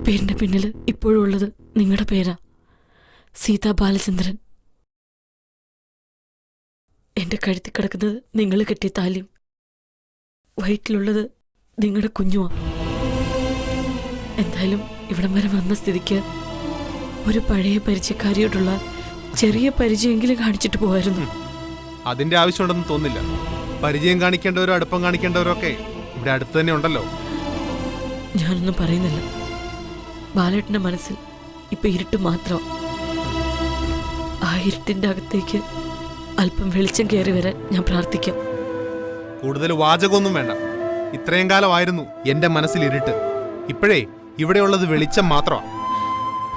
പേരിന്റെ പിന്നില് ഇപ്പോഴും ഉള്ളത് നിങ്ങളുടെ പേരാ, സീതാ ബാലചന്ദ്രൻ. എന്റെ കഴുത്തി കിടക്കുന്നത് നിങ്ങൾ കെട്ടിയ താലിയും വയറ്റിലുള്ളത് നിങ്ങളുടെ കുഞ്ഞുമാ. എന്തായാലും ഇവിടം വരെ വന്ന സ്ഥിതിക്ക് ഒരു പഴയ പരിചയക്കാരിയോടുള്ള ചെറിയ പരിചയമെങ്കിലും കാണിച്ചിട്ട് പോകായിരുന്നു. അതിന്റെ ആവശ്യമുണ്ടെന്ന് തോന്നില്ല. പരിചയം കാണിക്കേണ്ടവരോ അടുപ്പം കാണിക്കേണ്ടവരോ ഒക്കെ ഇവിടെ അടുത്ത് തന്നെ ഉണ്ടല്ലോ. ഞാനൊന്നും പറയുന്നില്ല. ബാലേട്ടന്റെ മനസ്സിൽ ഇപ്പൊ ഇരുട്ട് മാത്രം. ആ ഇരുട്ടിന്റെ അകത്തേക്ക് അല്പം വെളിച്ചം കയറി വരാൻ ഞാൻ പ്രാർത്ഥിക്കാം. കൂടുതൽ വാചകമൊന്നും വേണ്ട. ഇത്രയും കാലമായിരുന്നു എന്റെ മനസ്സിൽ ഇരുട്ട്. ഇപ്പോഴേ ഇവിടെയുള്ളത് വെളിച്ചം മാത്രമാണ്.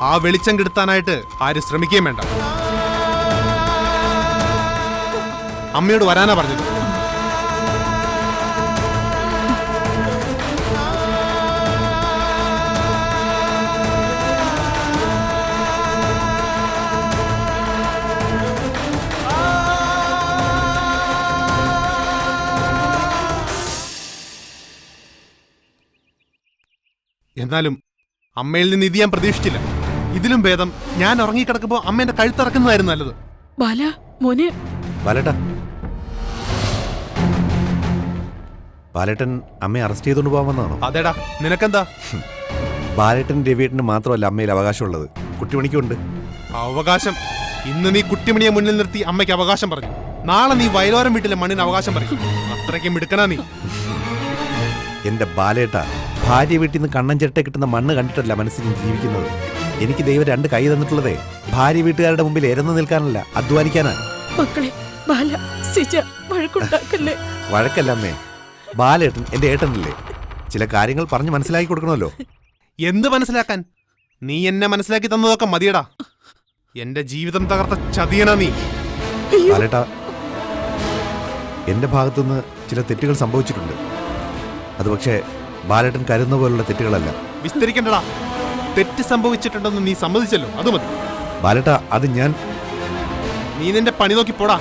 ആ വെളിച്ചം കെടുത്താനായിട്ട് ആരും ശ്രമിക്കുകയും വേണ്ട. അമ്മയോട് വരാനാ പറഞ്ഞത്. എന്നാലും അമ്മയിൽ നിന്ന് ഇത് ഞാൻ പ്രതീക്ഷിച്ചില്ല. ഇതിലും ഭേദം ഞാൻ ഉറങ്ങിക്കിടക്കുമ്പോ അമ്മേന്റെ കഴുത്തിറക്കുന്നതായിരുന്നു നല്ലത്. ബാല മോനെ. ബാലേട്ടാ, ബാലേട്ടൻ അമ്മയെ അറസ്റ്റ് ചെയ്തുകൊണ്ട് പോകാൻ വന്നതാണോ? അതേടാ, നിനക്കെന്താ? ബാലേട്ടൻ രവിയേട്ടന് മാത്രമല്ല അമ്മയിൽ അവകാശമുള്ളത്, കുട്ടിമണിക്കുണ്ട് അവകാശം. ഇന്ന് നീ കുട്ടിമണിയെ മുന്നിൽ നിർത്തി അമ്മയ്ക്ക് അവകാശം പറഞ്ഞു. നാളെ നീ വയലോരം വീട്ടിലെ മണ്ണിന് അവകാശം പറയും. അത്രയ്ക്കും എടുക്കണ നീ. എന്റെ ബാലേട്ടാ, ഭാര്യ വീട്ടിൽ നിന്ന് കണ്ണൻ ചിരട്ടെ കിട്ടുന്ന മണ്ണ് കണ്ടിട്ടല്ല മനസ്സിൽ ജീവിക്കുന്നത്. എനിക്ക് ദൈവം 2 കൈ തന്നിട്ടുള്ളതേ ഭാര്യ വീട്ടുകാരുടെ മുമ്പിൽ എരന്നു നിൽക്കാനല്ല, അധ്വാനിക്കാനാ. മക്കളെ, ബാല സിജ വഴക്കുണ്ടാക്കല്ലേ. വഴക്കല്ല അമ്മേ, ബാലേട്ടൻ എന്റെ ഏട്ടനല്ലേ, ചില കാര്യങ്ങൾ പറഞ്ഞ് മനസ്സിലാക്കി കൊടുക്കണമല്ലോ. എന്ത് മനസ്സിലാക്കാൻ? നീ എന്നെ മനസ്സിലാക്കി തന്നതൊക്കെ മതിയടാ. എന്റെ ജീവിതം തകർത്ത ചതിയണ നീ. ബാലേട്ടാ, എന്റെ ഭാഗത്തുനിന്ന് ചില തെറ്റുകൾ സംഭവിച്ചിട്ടുണ്ട്. അത് പക്ഷേ ബാലേട്ടൻ കരുതുന്ന പോലുള്ള തെറ്റുകളല്ല. വിസ്തരിക്കണ്ടടാ. തെറ്റ് സംഭവിച്ചിട്ടുണ്ടെന്ന് നീ സമ്മതിച്ചല്ലോ, അത് മതി. ബാലേട്ടാ, അത് നീ നിന്റെ പണി നോക്കി പോടാ.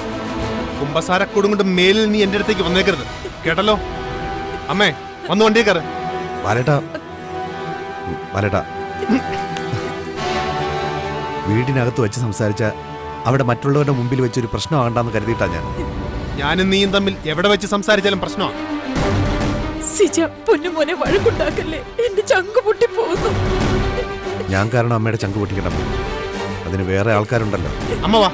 കുമ്പസാരക്കൂടും കൊണ്ട് മേലിൽ നീ എന്റെ അടുത്തേക്ക് വന്നേക്കരുത്, കേട്ടല്ലോ? അമ്മേ, വന്ന് വണ്ടിയെ കയറ്. ബാലേട്ടാ, ബാലേട്ടാ, വീടിനകത്ത് വെച്ച് സംസാരിച്ച അവിടെ മറ്റുള്ളവരുടെ മുമ്പിൽ വെച്ചൊരു പ്രശ്നമാകണ്ടെന്ന് കരുതിയിട്ടാ ഞാനും നീയും തമ്മിൽ എവിടെ വെച്ച് സംസാരിച്ചാലും പ്രശ്നമാണ്. സിജ പൊന്നുമോനെ വഴക്കുണ്ടാക്കല്ലേ, എന്റെ ചങ്ക് പൊട്ടി പോകുന്നു. ഞാൻ കാരണം അമ്മയുടെ ചങ്ക് പൊട്ടിക്കണം, അതിന് വേറെ ആൾക്കാരുണ്ടല്ലോ. അമ്മ വാ.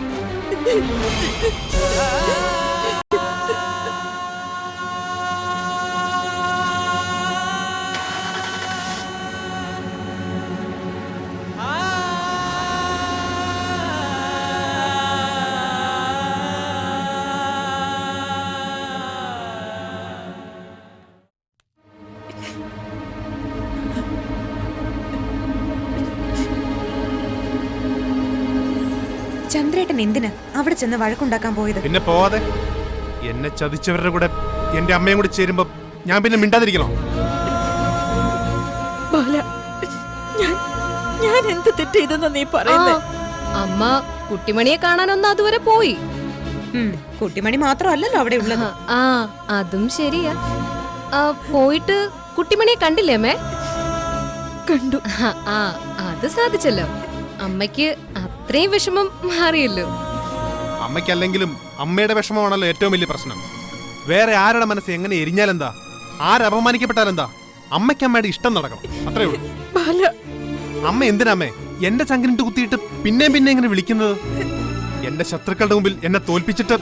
ചന്ദ്രേട്ടൻ എന്തിനാ അവിടെ ചെന്ന് വഴക്കുണ്ടാക്കാൻ പോയത്? പിന്നെ പോവാതെ. എന്നെ ചതിച്ചവരുടെ കൂടെ എന്റെ അമ്മയും കൂടി ചേരുമ്പോ ഞാൻ പിന്നെ മിണ്ടാതിരിക്കണോ? ബാല, ഞാൻ എന്ത് തെറ്റ് ചെയ്തെന്നാ നീ പറയുന്നേ? അമ്മ കുട്ടിമണിയെ കാണാനൊന്നും അതുവരെ പോയി. കുട്ടിമണി മാത്രമല്ലല്ലോ അവിടെ ഉള്ളത്. ആ, അതും ശരിയാ. പോയിട്ട് കുട്ടിമണിയെ കണ്ടില്ലേ അമ്മേ? കണ്ടു. ആ, അത് സാധിച്ചല്ലോ. അമ്മയ്ക്ക് അത്രയും വിഷമം മാറിയല്ലോ. അമ്മയ്ക്കല്ലെങ്കിലും അമ്മയുടെ വിഷമമാണല്ലോ ഏറ്റവും വലിയ പ്രശ്നം. വേറെ ആരുടെ മനസ്സ് എങ്ങനെ എരിഞ്ഞാലെന്താ, ആരപമാനിക്കപ്പെട്ടാലെന്താ, അമ്മയ്ക്ക് അമ്മയുടെ ഇഷ്ടം നടക്കണം, അത്രേ ഉള്ളൂ. അമ്മ എന്തിനമ്മേ എന്റെ ചങ്കിനിട്ട് കുത്തിയിട്ട് പിന്നെയും പിന്നെ എങ്ങനെ വിളിക്കുന്നത്? എന്റെ ശത്രുക്കളുടെ മുമ്പിൽ എന്നെ തോൽപ്പിച്ചിട്ട്.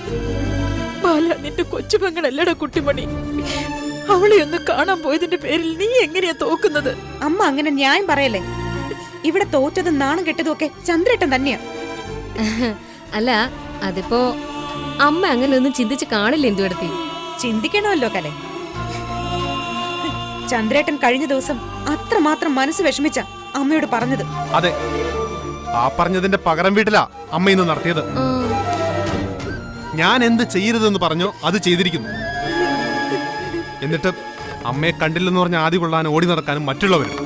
ബാല, നിന്റെ കൊച്ചുമങ്ങളല്ലടാ കുട്ടിമണി. അവളെ ഒന്ന് കാണാൻ പോയതിന്റെ പേരിൽ നീ എങ്ങനെയാ തോക്കുന്നത്? അമ്മ അങ്ങനെ ന്യായം പറയല്ലേ. ഇവിടെ തോറ്റതും നാണം കെട്ടതും ഒക്കെ ചന്ദ്രേട്ടൻ തന്നെയാ. അല്ല, അതിപ്പോ അമ്മ അങ്ങനെ ഒന്നും ചിന്തിച്ച് കാണില്ല. എന്തുവടത്തി ചിന്തിക്കണമല്ലോ കലെ. ചന്ദ്രേട്ടൻ കഴിഞ്ഞ ദിവസം അത്രമാത്രം മനസ്സ് വിഷമിച്ച അമ്മയോട് പറഞ്ഞത്. അതെ, ആ പറഞ്ഞതിന്റെ പകരം വീട്ടിലാ അമ്മ ഇന്ന് നടത്തിയത്. ഞാൻ എന്ത് ചെയ്യരുതെന്ന് പറഞ്ഞോ അത് ചെയ്തിരിക്കുന്നു. എന്നിട്ട് അമ്മയെ കണ്ടില്ലെന്ന് പറഞ്ഞ ആദ്യ കൊള്ളാനും ഓടി നടക്കാനും മറ്റുള്ളവരും.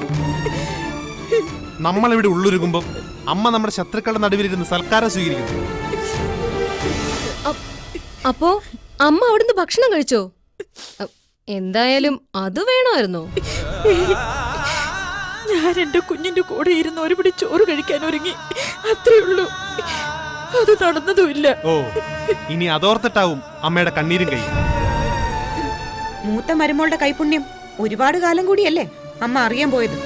നമ്മളിവിടെ ഉള്ളൊരുങ്ങുമ്പോൾ അമ്മ നമ്മുടെ ശത്രുക്കളുടെ നടുവിലിരുന്ന് സൽക്കാരം സ്വീകരിക്കുന്നു. അപ്പോ അമ്മ അവിടുന്ന് ഭക്ഷണം കഴിച്ചോ? എന്തായാലും അത് വേണമായിരുന്നോ? ഞാൻ എന്റെ കുഞ്ഞിന്റെ കൂടെ ഇരുന്ന് ഒരുപിടി ചോറ് കഴിക്കാൻ ഒരുങ്ങി, അത്രേ ഉള്ളൂ. അത് നടന്നതുമില്ല. ഓ, ഇനി അതോർത്തിട്ടാവും അമ്മയുടെ കണ്ണീരും കൈ. മൂത്ത മരുമോളുടെ കൈപുണ്യം ഒരുപാട് കാലം കൂടിയല്ലേ അമ്മ അറിയാൻ പോയത്.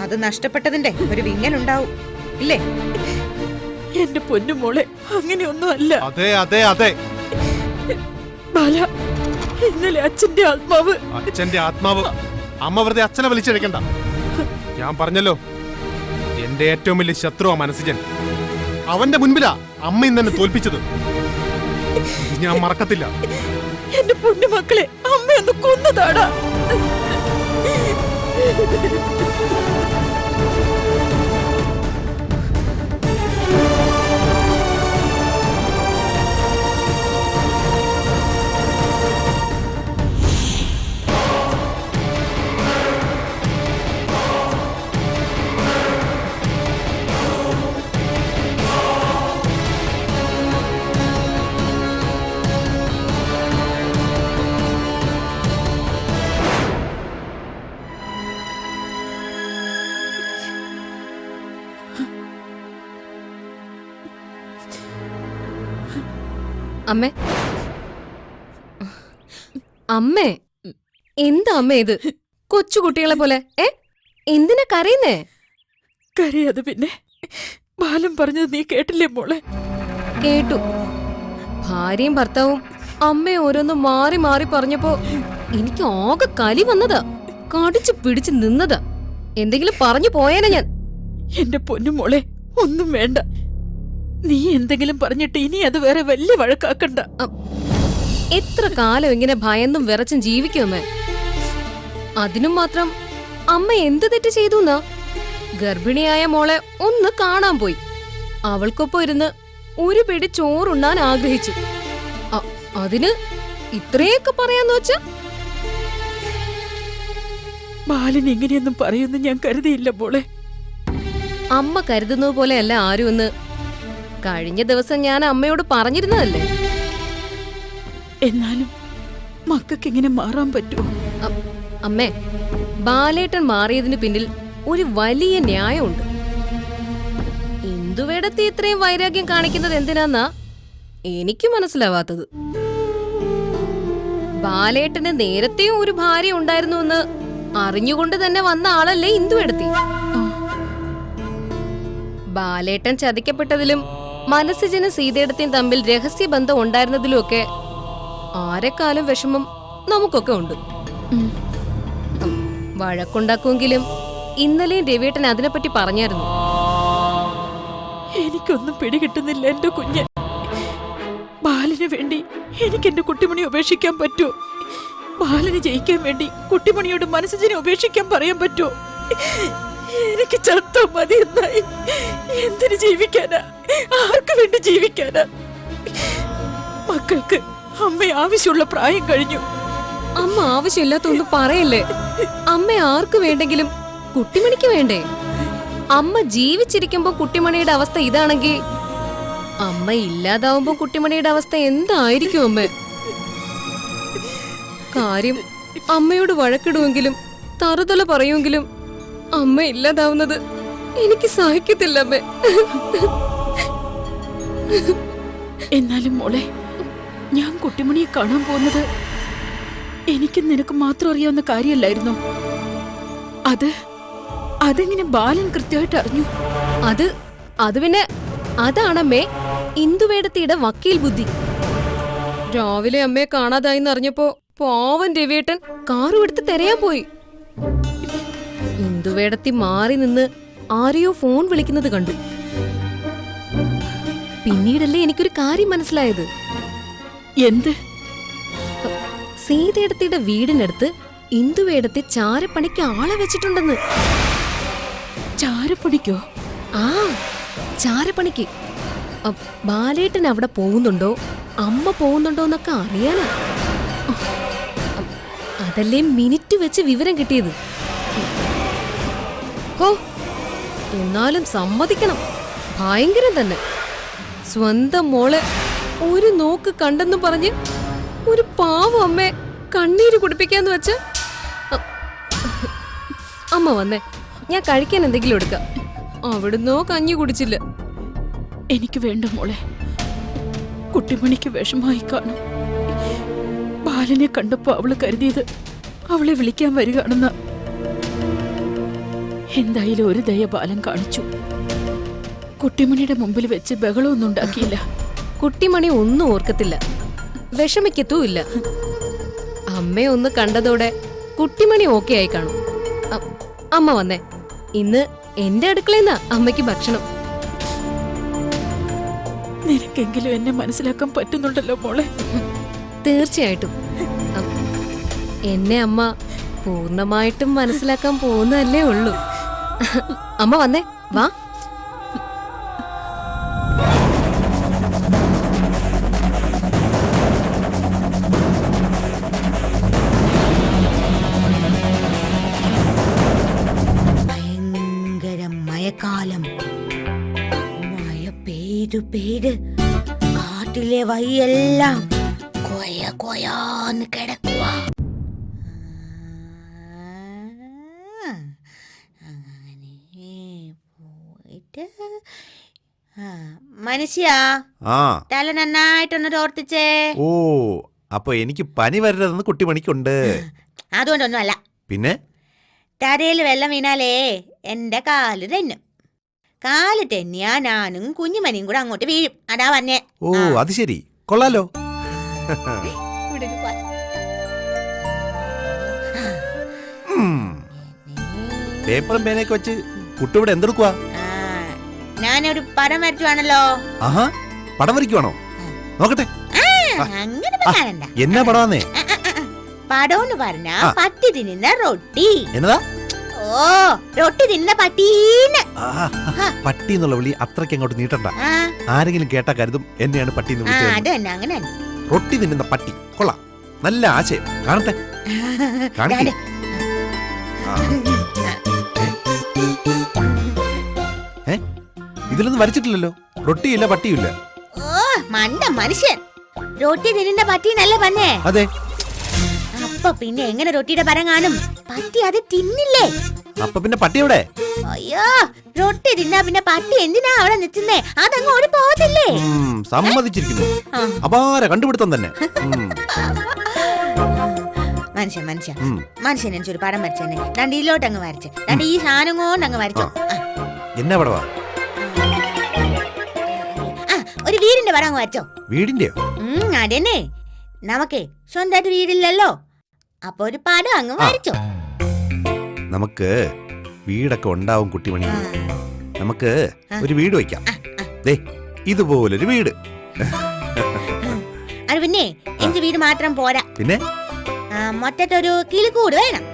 അത് നഷ്ടപ്പെട്ടതിന്റെ ഒരു വിങ്ങലുണ്ടാവും ഇല്ലേ? എന്റെ പൊന്നുമോളെ, അങ്ങനെയൊന്നും അല്ല. അതെ അതെ അതെ. ബാല, ഇന്നലെ അച്ഛന്റെ ആത്മാവ്. അച്ഛന്റെ ആത്മാവ്? അമ്മ വെറുതെ അച്ഛനെ വിളിച്ചെടുക്കണ്ട. ഞാൻ പറഞ്ഞല്ലോ, എന്റെ ഏറ്റവും വലിയ ശത്രുവാ മനസ്സിജൻ. അവന്റെ മുൻപിലാ അമ്മ ഇന്ന് എന്നെ തോൽപ്പിച്ചത്. ഞാൻ മറക്കത്തില്ല. എന്റെ പൊന്നു മക്കളെ, അമ്മയൊന്ന് കൊന്നതാടാ. അമ്മേ, അമ്മേ, എന്താ അമ്മ ഇത്? കൊച്ചുകുട്ടികളെ പോലെ എന്തിനാ കരയുന്നേ? കരയാതെ പിന്നെ. ബാലൻ പറഞ്ഞത് നീ കേട്ടില്ലേ മോളെ? കേട്ടു. ഭാര്യയും ഭർത്താവും അമ്മയെ ഓരോന്ന് മാറി മാറി പറഞ്ഞപ്പോ എനിക്ക് ആകെ കലി വന്നതാ. കടിച്ചു പിടിച്ച് നിന്നതാ. എന്തെങ്കിലും പറഞ്ഞു പോയേനെ ഞാൻ. എന്റെ പൊന്നു മോളെ, ഒന്നും വേണ്ട. നീ എന്തെങ്കിലും പറഞ്ഞിട്ട് ഇനി അത് വേറെ വലിയ വഴക്കാക്കണ്ട. എത്ര കാലം ഇങ്ങനെ ഭയന്നും വിറച്ചും ജീവിക്കും അമ്മ? അതിനും മാത്രം അമ്മ എന്ത് തെറ്റ് ചെയ്തു എന്നാ? ഗർഭിണിയായ മോളെ ഒന്ന് കാണാൻ പോയി. അവൾക്കൊപ്പം ഇരുന്ന് ഒരു പിടി ചോറുണ്ണാൻ ആഗ്രഹിച്ചു. അതിന് ഇത്രയൊക്കെ പറയാന്ന് വെച്ചാ? ബാലൻ ഇങ്ങനെയൊന്നും പറയുന്നു ഞാൻ കരുതിയില്ല മോളെ. അമ്മ കരുതുന്നത് പോലെയല്ല ആരുമെന്ന് കഴിഞ്ഞ ദിവസം ഞാൻ അമ്മയോട് പറഞ്ഞിരുന്നതല്ലേ. എന്നാലും മക്കൾക്ക് ഇങ്ങനെ മാറാൻ പറ്റുമോ? അമ്മേ, ബാലേട്ടൻ മാറിയതിനു പിന്നിൽ ഒരു വലിയ ന്യായമുണ്ട്. ഇന്ദുവേടത്തി ഇത്രയും വൈരാഗ്യം കാണിക്കുന്നത് എന്തിനാന്നാ എനിക്ക് മനസ്സിലാവാത്തത്. ബാലേട്ടന് നേരത്തെയും ഒരു ഭാര്യ ഉണ്ടായിരുന്നു എന്ന് അറിഞ്ഞുകൊണ്ട് തന്നെ വന്ന ആളല്ലേ ഇന്ദുവേടത്തി. ബാലേട്ടൻ ചതിക്കപ്പെട്ടതിലും മനസ്സിജനും സീതേടത്തിയും തമ്മിൽ രഹസ്യബന്ധം ഉണ്ടായിരുന്നതിലുമൊക്കെ ആരെക്കാളും വിഷമം നമുക്കൊക്കെ ഉണ്ട്. വഴക്കുണ്ടാക്കുമെങ്കിലും ഇന്നലെയും രവിയേട്ടൻ അതിനെപ്പറ്റി പറഞ്ഞായിരുന്നു. എനിക്കൊന്നും പിടികിട്ടുന്നില്ല എന്റെ കുഞ്ഞ്. ബാലന് വേണ്ടി എനിക്ക് എന്റെ കുട്ടിമണി ഉപേക്ഷിക്കാൻ പറ്റുമോ? ബാലന് ജയിക്കാൻ വേണ്ടി കുട്ടിമണിയോട് മനസ്സിനെ ഉപേക്ഷിക്കാൻ പറയാൻ പറ്റുമോ? എനിക്ക് ചത്തോ മതി എന്നായി. എന്തിനു ജീവിക്കാനാ? ആർക്ക് വേണ്ടി ജീവിക്കാനാ? മക്കൾക്ക് അമ്മ ആവശ്യമുള്ള പ്രായം കഴിഞ്ഞു. അമ്മ ആവശ്യമില്ലാത്തൊന്നും പറയല്ലേ. അമ്മ ആർക്ക് വേണ്ടെങ്കിലും കുട്ടിമണിക്ക് വേണ്ടേ? അമ്മ ജീവിച്ചിരിക്കുമ്പോ കുട്ടിമണിയുടെ അവസ്ഥ ഇതാണെങ്കിൽ അമ്മ ഇല്ലാതാവുമ്പോ കുട്ടിമണിയുടെ അവസ്ഥ എന്തായിരിക്കും അമ്മ? കാര്യം അമ്മയോട് വഴക്കിടുമെങ്കിലും തറുതല പറയുമെങ്കിലും അമ്മ ഇല്ലാതാവുന്നത് എനിക്ക് സഹിക്കത്തില്ല അമ്മേ. എന്നാലും മോളെ, ഞാൻ കുട്ടിമണിയെ കാണാൻ പോകുന്നത് എനിക്ക് നിനക്ക് മാത്രം അറിയാവുന്ന കാര്യമല്ലായിരുന്നു. അതെങ്ങനെ ബാലൻ കൃത്യമായിട്ട് അറിഞ്ഞു? അത് പിന്നെ അതാണമ്മേ ഇന്ദുവേടത്തിയുടെ വക്കീൽ ബുദ്ധി. രാവിലെ അമ്മയെ കാണാതായിന്ന് അറിഞ്ഞപ്പോ പാവൻ രവിയേട്ടൻ കാറും എടുത്ത് തിരയാൻ പോയി. ഇന്ദുവേടത്തി മാറി നിന്ന് ആരെയോ ഫോൺ വിളിക്കുന്നത് കണ്ടു. പിന്നീടല്ലേ എനിക്കൊരു കാര്യം മനസ്സിലായത്. എന്ത്? സീതേടത്തിയുടെ വീടിനടുത്ത് ഇന്ദുവേടത്തി ചാരപ്പണിക്ക് ആളെ വെച്ചിട്ടുണ്ടെന്ന്. ചാരപ്പണിക്കോ? ആ, ചാരപ്പണിക്ക്. ബാലേട്ടൻ അവിടെ പോകുന്നുണ്ടോ അമ്മ പോകുന്നുണ്ടോ എന്നൊക്കെ അറിയാനാ. അതല്ലേ മിനിറ്റ് വെച്ച് വിവരം കിട്ടിയത്. ഹോ, എന്നാലും സമ്മതിക്കണം, ഭയങ്കരം തന്നെ. സ്വന്തം മോളെ ഒരു നോക്ക് കണ്ടെന്ന് പറഞ്ഞ് ഒരു പാവം അമ്മയെ കണ്ണീര് കുടിപ്പിക്കാന്ന് വെച്ച് അമ്മ വന്നേ, ഞാൻ കഴിക്കാൻ എന്തെങ്കിലും എടുക്കാം. അവിടുന്നോ കഞ്ഞി കുടിച്ചില്ല. എനിക്ക് വേണ്ട മോളെ. കുട്ടിമണിക്ക് വിഷമായി കാണും. ബാലനെ കണ്ടപ്പോ അവള് കരുതിയത് അവളെ വിളിക്കാൻ വരികയാണെന്ന. എന്തായാലും ഒരു ദയ ബാലൻ കാണിച്ചു. കുട്ടിമണിയുടെ മുമ്പിൽ വെച്ച് ബഹളമൊന്നും ഉണ്ടാക്കിയില്ല. കുട്ടിമണി ഒന്നും ഓർക്കത്തില്ല, വിഷമിക്കത്തുമില്ല. അമ്മയെ ഒന്ന് കണ്ടതോടെ കുട്ടിമണി ഓക്കെ ആയി കാണും. അമ്മ വന്നേ, ഇന്ന് എന്റെ അടുക്കളയിന്നാ അമ്മയ്ക്ക് ഭക്ഷണം. നിനക്കെങ്കിലും എന്നെ മനസ്സിലാക്കാൻ പറ്റുന്നുണ്ടല്ലോ മോളെ. തീർച്ചയായിട്ടും എന്നെ അമ്മ പൂർണ്ണമായിട്ടും മനസ്സിലാക്കാൻ പോകുന്നതല്ലേ ഉള്ളൂ. അമ്മ വന്നേ, വാ. ഭയങ്കര മഴക്കാലം. മഴ പെയ്ത് കാട്ടിലെ വഴിയെല്ലാം കൊയ കൊയാന്ന് കിടക്കുക. മനുഷ്യാ, തല നന്നായിട്ടൊന്ന് തോർത്തിച്ചേ. ഓ, അപ്പൊ എനിക്ക് പനി വരരുതെന്ന് കുട്ടിമണിക്കുണ്ട്. അതുകൊണ്ടൊന്നും അല്ല. പിന്നെ തരയിൽ വെള്ളം വീണാലേ എന്റെ കാല് തെന്നും. കാല് തെന്നിയാ ഞാനും കുഞ്ഞുമണിയും കൂടെ അങ്ങോട്ട് വീഴും. അതാ വന്നേ. ഓ, അത് ശരി, കൊള്ളാലോ. പേപ്പറും പേനയൊക്കെ വെച്ച് കുട്ടി ഇവിടെ എന്തെടുക്കുവാ? ഞാനൊരു പടം വരച്ചുവാണല്ലോ. ആഹാ, പടം വരയ്ക്കുവാണോ? നോക്കട്ടെ. അങ്ങനെ പറയാനണ്ട. എന്നാ പടമാന്നേ? പടമെന്ന് പറഞ്ഞാ പട്ടി തിന്നുന്ന റൊട്ടി. എന്നതാ? ഓ, റൊട്ടി തിന്നുന്ന പട്ടീന്ന്. പട്ടി എന്നുള്ള വിളി അത്രയ്ക്ക് അങ്ങോട്ട് നീട്ടണ്ട. ആരെങ്കിലും കേട്ടാ കരുതും എന്നെയാണ് പട്ടി എന്ന് വിളിച്ചത്. അത് തന്നെ, അങ്ങനെ. റൊട്ടി തിന്നുന്ന പട്ടി, കൊള്ളാം, നല്ല ആശയം. കാണട്ടെ, കാണിക്കേ. ഇതിലൊന്നും വരച്ചിട്ടില്ലല്ലോ. റൊട്ടിയില്ല, പട്ടിയില്ല. ഓ, മണ്ട മനുഷ്യൻ. റൊട്ടി തിന്നുന്ന പട്ടീന്നല്ലേ പറഞ്ഞേ? അതെ. അപ്പൊ പിന്നെ എങ്ങനെ റൊട്ടിയുടെ പരം കാണും? പട്ടി അത് തിന്നില്ലേ? അപ്പൊ പിന്നെ പട്ടി എവിടെ? അയ്യോ, റൊട്ടി തിന്നാ പിന്നെ പട്ടി എന്തിനാ അവിടെ നിൽക്കുന്നേ? അതങ്ങ് ഓടി പോകത്തില്ലേ? സമ്മതിച്ചിരിക്കുന്നു. അപാര കണ്ടുപിടുത്തം തന്നെ. മനുഷ്യൻ എനിക്കൊരു പടം വരച്ചെന്നെ. രണ്ടിലോട്ട് അങ്ങ് വരച്ച്, രണ്ട് ഈ സാധനം കൊണ്ട് അങ്ങ് വരച്ചു. എന്നാ പടവാ? ഒരു വീടിന്റെ പടം അങ്ങ് വരച്ചോ. വീടിന്റെയോ? അതെന്നെ, നമുക്കേ സ്വന്തമായിട്ട് വീടില്ലല്ലോ. അപ്പൊ ഒരു പടം അങ്ങ് വരച്ചോ. നമുക്ക് വീടൊക്കെ ഉണ്ടാവും കുട്ടിമണി. നമുക്ക് ഒരു വീട് വയ്ക്കാം. ദേ, ഇതുപോലൊരു വീട്. അത് പിന്നെ എനിക്ക് വീട് മാത്രം പോരാ. പിന്നെ മൊത്തത്തൊരു കിളിക്കൂട് വേണം.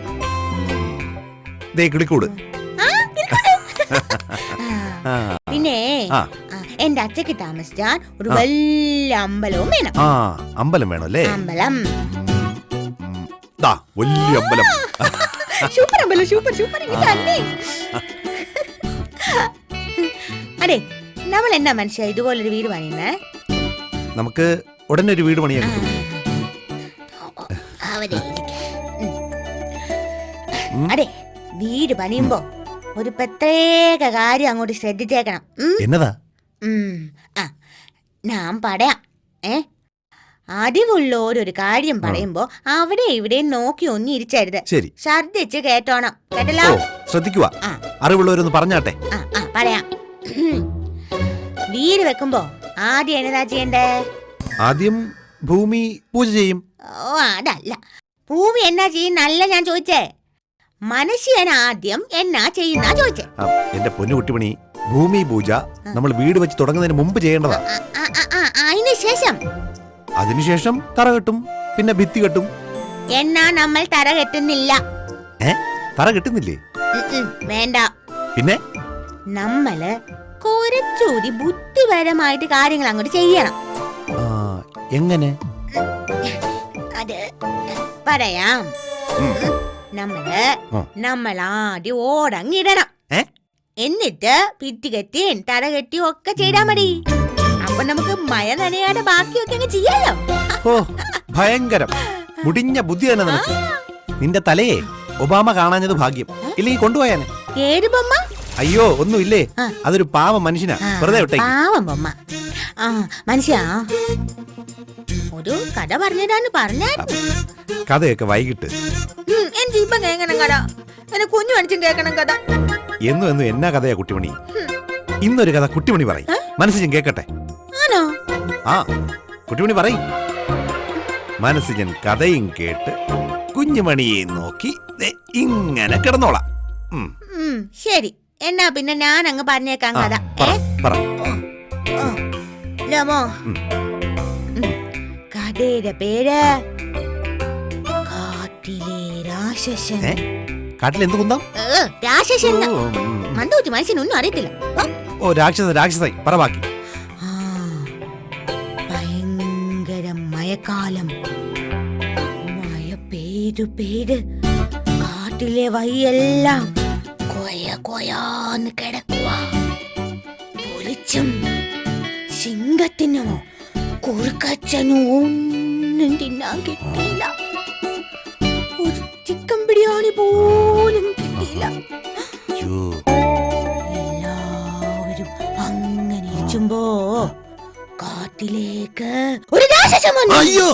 ദേ, കിളിക്കൂട്. പിന്നെ എന്റെ അച്ഛക്ക് താമസിച്ചാൽ ഒരു വലിയ അമ്പലവും വേണം. അമ്പലം വേണം അല്ലേ? അമ്പലം, വലിയ അമ്പലം. സൂപ്പർ അമ്പലം, സൂപ്പർ സൂപ്പർ. അതെ, നമ്മൾ എന്നാ മനുഷ്യ ഇതുപോലൊരു വീട് പണിയുന്നേ? നമുക്ക് ഉടനെ ഒരു വീട് പണിയാൻ കിട്ടും. അതെ, വീട് പണിയുമ്പോ ഒരു പ്രത്യേക കാര്യം അങ്ങോട്ട് ശ്രദ്ധിച്ചേക്കണം. എന്നതാ? ഞാൻ പറയാം. അറിവുള്ളോരൊരു കാര്യം പറയുമ്പോ അവിടെ ഇവിടെ നോക്കി ഒന്നും ഇരിച്ചരുത്. ശ്രദ്ധിച്ച് കേട്ടോണം. കേട്ടല്ലോ? ശ്രദ്ധിക്കുക. അറിവുള്ളവരൊന്ന് പറഞ്ഞാട്ടെ. പറയാം. വീട് വെക്കുമ്പോ ആദ്യം എന്നതാ ചെയ്യണ്ടേ? ആദ്യം ഭൂമി പൂജ ചെയ്യും. ഓ, അതല്ല. ഭൂമി എന്നാ ചെയ്യുന്നല്ല ഞാൻ ചോദിച്ചേ. മനുഷ്യൻ ആദ്യം എന്നാ ചെയ്യുന്ന ചോദിച്ചേ. എന്റെ പൊന്നു കുട്ടിമണി, ഭൂമി പൂജ നമ്മൾ വീട് വെച്ച് തുടങ്ങുന്നതിന് മുമ്പ് ചെയ്യേണ്ടതാ. അതിനുശേഷം തറ കെട്ടും, പിന്നെ ഭിത്തി കെട്ടും. എന്നാ നമ്മൾ തറ കെട്ടുന്നില്ല. തറ കെട്ടുന്നില്ലേ? വേണ്ട. പിന്നെ നമ്മള് കുറച്ചുകൂടി ബുദ്ധിപരമായിട്ട് കാര്യങ്ങൾ അങ്ങോട്ട് ചെയ്യണം. എങ്ങനെ? അത് പറയാം. നമ്മൾ ആദ്യം ഓടങ്ങിടണം. എന്നിട്ട് ഭിത്തി കെട്ടിയും തറ കെട്ടിയും ഒക്കെ ചെയ്താ മതി. അപ്പൊ നമുക്ക് മഴ നനയാതെ ബാക്കിയൊക്കെ അങ്ങ് ചെയ്യാലോ. ഭയങ്കരം. മുടിഞ്ഞ ബുദ്ധി തന്നെ നിനക്ക്. നിന്റെ തലയെ ഒബാമ കാണാഞ്ഞത് ഭാഗ്യം, ഇല്ലെങ്കിൽ കൊണ്ടുപോയാനെ. ഏത് ബൊമ്മ? അയ്യോ ഒന്നുമില്ലേ, അതൊരു പാവം മനുഷ്യനാ, വെറുതെ വിട്ടേക്ക്. പാവം ബൊമ്മ. ആ മനുഷ്യ, ഒരു കഥ പറഞ്ഞതാന്ന് പറഞ്ഞായിരുന്നു. കഥയൊക്കെ വൈകിട്ട്. എനിക്ക് ഇപ്പം കേൾക്കണം കഥ. എന്നെ കുഞ്ഞു മനുഷ്യൻ കേൾക്കണം കഥ. എന്നും എന്നും എന്നാ കഥയാ കുട്ടിമണി? ഇന്നൊരു കഥ കുട്ടിമണി പറയും, മനസ്സിജൻ കേക്കട്ടെ. ആണോ? ആ കുട്ടിമണി പറയും. മനസ്സിജൻ കഥയും കേട്ട് കുഞ്ഞുമണിയെ നോക്കി ദേ ഇങ്ങനെ കിടന്നോളാം. ശരി, എന്നാ പിന്നെ ഞാൻ അങ്ങ് പറഞ്ഞേക്കാം കഥ. പറ. ലമോ, കഥയുടെ പേര് കാട്ടിലെ രാക്ഷസൻ. കാട്ടിൽ എന്ത് കുന്തം? രാക്ഷസൻ. മന്ദൂറ്റി മനുഷ്യനൊന്നും അറിയത്തില്ല. ഓ രാക്ഷസ രാക്ഷസായി പറ ബാക്കി. ഭയങ്കര മഴക്കാലം. മഴ പെയ്ത് കാട്ടിലെ വഴിയെല്ലാം കൊയാന്ന് കിടക്കുക. പൊളിച്ചും സിംഹത്തിനും കുറുക്കച്ചനും ഒന്നും തിന്നാൻ കിട്ടിയില്ല. ഒരു ചിക്കൻ ബിരിയാണി പോലും കിട്ടിയില്ല. എല്ലാവരും അങ്ങനെ ഇരിക്കുമ്പോ കാട്ടിലേക്ക് ഒരു രാക്ഷസൻ വന്നു. അയ്യോ